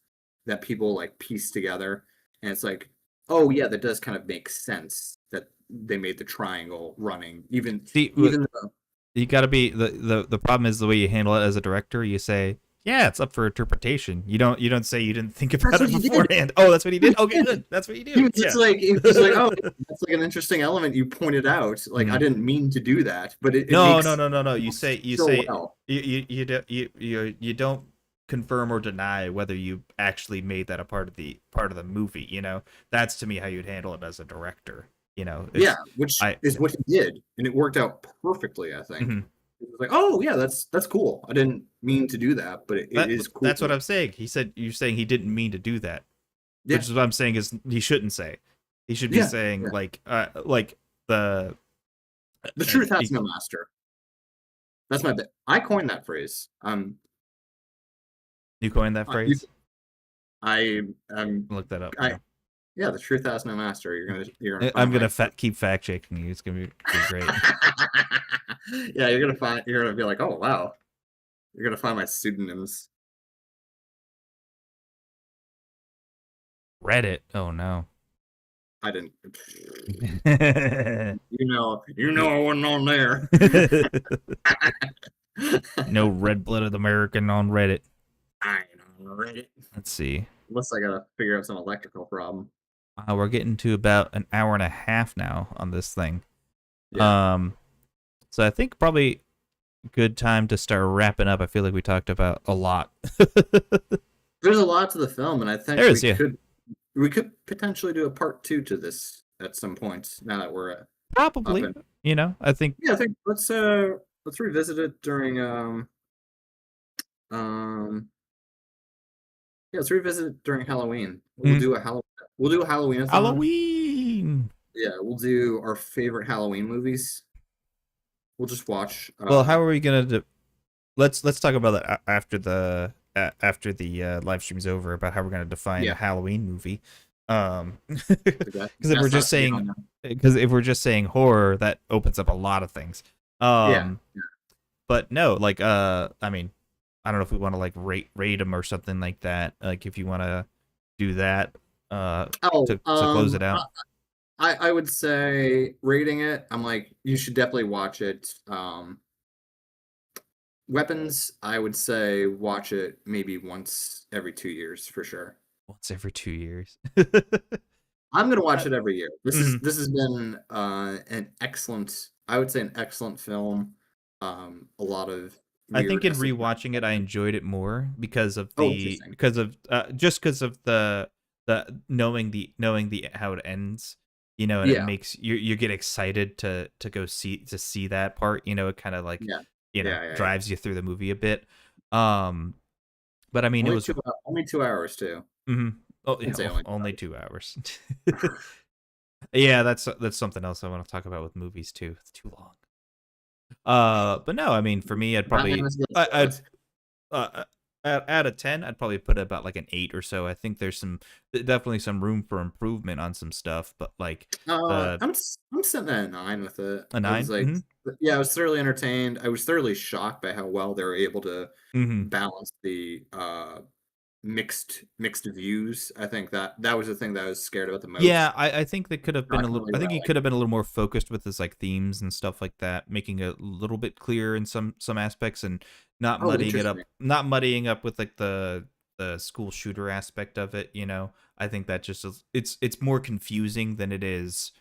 that people like piece together, and it's like, oh yeah, that does kind of make sense that they made the triangle running, See, even though you got to be the problem is the way you handle it as a director. You say, yeah, it's up for interpretation. You don't say you didn't think that's about what it he did. beforehand. Oh, that's what he did. Okay, good. That's what you He do. was Yeah. just like he was like, oh, that's like an interesting element you pointed out. Like I Mhm. didn't mean to do that, but it No, no, makes no, no, no. so well. You don't confirm or deny whether you actually made that a part of the movie. That's to me how you'd handle it as a director. Yeah, It's which I. is what he did, and it worked out perfectly, I think. Mhm. It was like, "Oh, yeah, that's cool. I didn't mean to do that, but it is That's what cool." I'm saying. He said you're saying he didn't mean to do that, which Yeah, is what I'm saying is he shouldn't say. He should be yeah, saying yeah. like the The truth has he, no master. That's my bit. I coined that phrase. you coined that You, phrase. I, Look that up I, now. yeah, the truth has no master. You're gonna I'm find gonna my. keep fact checking you. It's gonna be great. Yeah, you're gonna be like, oh wow, you're gonna find my pseudonyms. Reddit. Oh no. I didn't. You know, I wasn't on there. No red-blooded American on Reddit. I ain't on Reddit. Let's see. Unless I gotta figure out some electrical problem. We're getting to about an hour and a half now on this thing. Yeah. Um, so I think probably good time to start wrapping up. I feel like we talked about a lot. There's a lot to the film, and I think There we is, yeah. could potentially do a part 2 to this at some point. Now that we're up Probably. and I think. yeah, I think let's revisit it during um yeah, let's revisit it during Halloween. Mm, We'll do a Halloween-a-thon. Halloween. Yeah, we'll do our favorite Halloween movies. We'll just watch. Well, how are we gonna do? Let's talk about that after the live stream's over about how we're gonna define a Yeah, Halloween movie. Because if we're that's just not to be saying on there. because if we're just saying horror, that opens up a lot of things. Yeah. Um, but no, like I mean, I don't know if we want to like rate them or something like that. Like if you want to do that, Oh, to close it out. I would say rating it. I'm like, you should definitely watch it. Weapons, I would say watch it maybe once every 2 years for sure. Once every 2 years. I'm gonna watch it every year. Mhm. This has been an excellent, I would say an excellent film. A lot of I think in weirdness. rewatching it, I enjoyed it more because of Oh, interesting. because of the knowing the how it ends, and it Yeah, makes you get excited to go see that part. It kind of like yeah, yeah. drives you through the movie a bit. Um, but I mean, it Only was. two, only 2 hours too. Mhm. Oh, yeah, I'd say only only 2 hours. Yeah, that's something else I want to talk about with movies too. It's too long. But no, I mean, for me, I'd probably I'd uh, out of 10, I'd probably put it about like an 8 or so. I think there's definitely some room for improvement on some stuff, but like the I'm sitting at a 9 with it. a I was 9. like, yeah, I was thoroughly entertained. I was thoroughly shocked by how well they were able to Mm-hmm. balance the mixed views. I think that was the thing that I was scared about the Yeah, most. I think they could have been a little. Shockingly I think well. he could have been a little more focused with his like themes and stuff like that, making it a little bit clearer in some aspects, and not Oh, muddying it up. interesting. Not muddying up with like the school shooter aspect of it. I think that just it's more confusing than it is,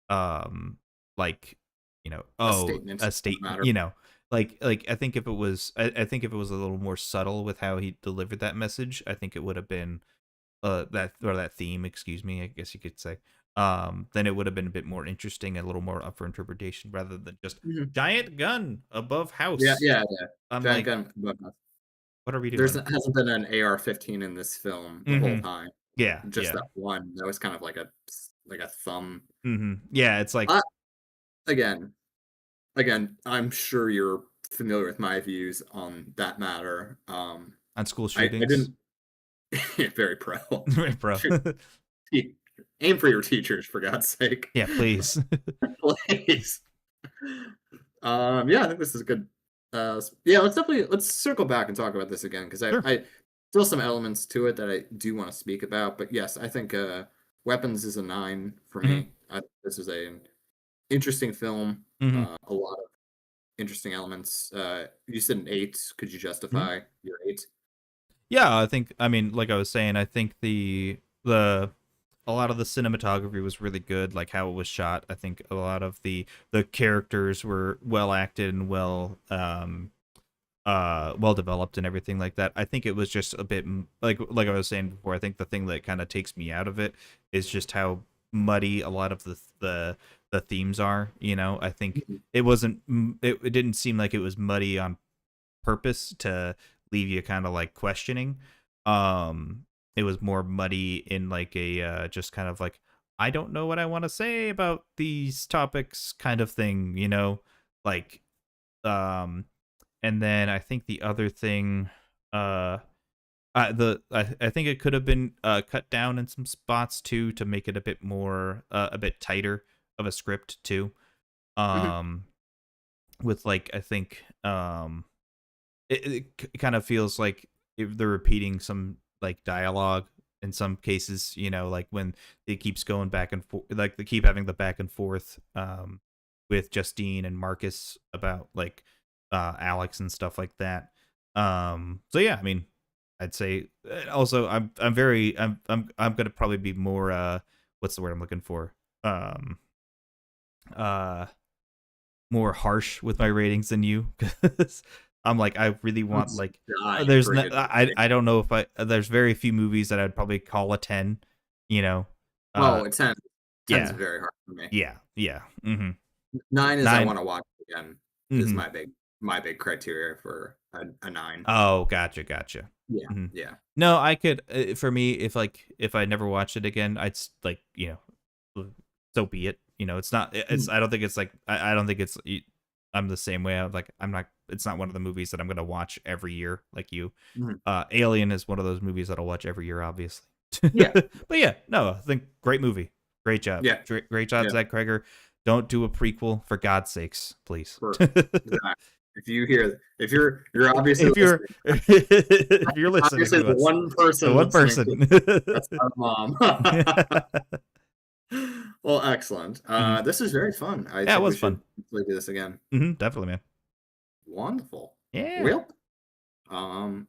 um, like A oh, statement a on the statement. matter. Like I think if it was, I think if it was a little more subtle with how he delivered that message, I think it would have been that theme, excuse me, I guess you could say, then it would have been a bit more interesting and a little more up for interpretation rather than just Mhm. giant gun above Yeah, house. yeah. I'm Giant like, gun above us. what are we There's doing? hasn't been an AR-15 in this film the whole Mm-hmm. time. Yeah, Just yeah. that one. That was kind of like a thumb. Mm-hmm. Yeah, it's like Uh, again, I'm sure you're familiar with my views on that matter. on school I shootings. didn't very pro. Right, bro. Te- Aim for your teachers, for God's sake. Yeah, please. Please. Yeah, I think this is good. Yeah, let's circle back and talk about this again because Sure. I still some elements to it that I do want to speak about. But yes, I think Weapons is a 9 for Mm-hmm. me. This is an interesting film. Mm-hmm. A lot of interesting elements. You said an 8. Could you Mm-hmm. justify your 8? Yeah, I think, I mean, like I was saying, I think the a lot of the cinematography was really good, like how it was shot. I think a lot of the characters were well acted and well developed and everything like that. I think it was just a bit like I was saying before. I think the thing that kind of takes me out of it is just how muddy a lot of the themes are. I think Mhm. it wasn't. It didn't seem like it was muddy on purpose to leave you kind of like questioning. It was more muddy in like a just kind of like, I don't know what I want to say about these topics kind of thing. Like um and then I think the other thing, uh, I think it could have been cut down in some spots too to make it a bit more a bit tighter of a script too. Mhm. Um, with like I think it kind of feels like if they're repeating some like dialogue in some cases, like when it keeps going back and forth, like they keep having the back and forth with Justine and Marcus about like Alex and stuff like that. So yeah, I mean, I'd say also I'm gonna probably be more what's the word I'm looking for? Um uh More harsh with my ratings than you, because I'm like, I really want Let's like dive there's for a no good I don't know if I there's very few movies that I'd probably call a 10, you know. Uh Oh, a 10. 10's yeah. very hard for me. Yeah. Yeah. Mhm. 9 is I 9. wanna watch it again, is Mhm. my big criteria for a 9. Oh, gotcha. Yeah, Mhm. yeah. No, I could for me, if I never watched it again, like, so be it. It's not it's Mm, I don't think it's like I don't think I'm the same way. I'm like, I'm not it's not one of the movies that I'm going to watch every year like you. mhm. Alien is one of those movies that I'll watch every year, obviously. Yeah, But yeah, no, I think great movie. Great job. yeah, Great job, yeah, Zach Cregger. Don't do a prequel for God's sakes, please. perfect. Exactly. If you're obviously If you're listening, if you're listening obviously to the us, one the person one listening to person. that's our mom. Well, excellent. Mhm. This is very fun. I Yeah, it think we was should fun. do this again. Definitely, man. Wonderful. Yeah. Well, um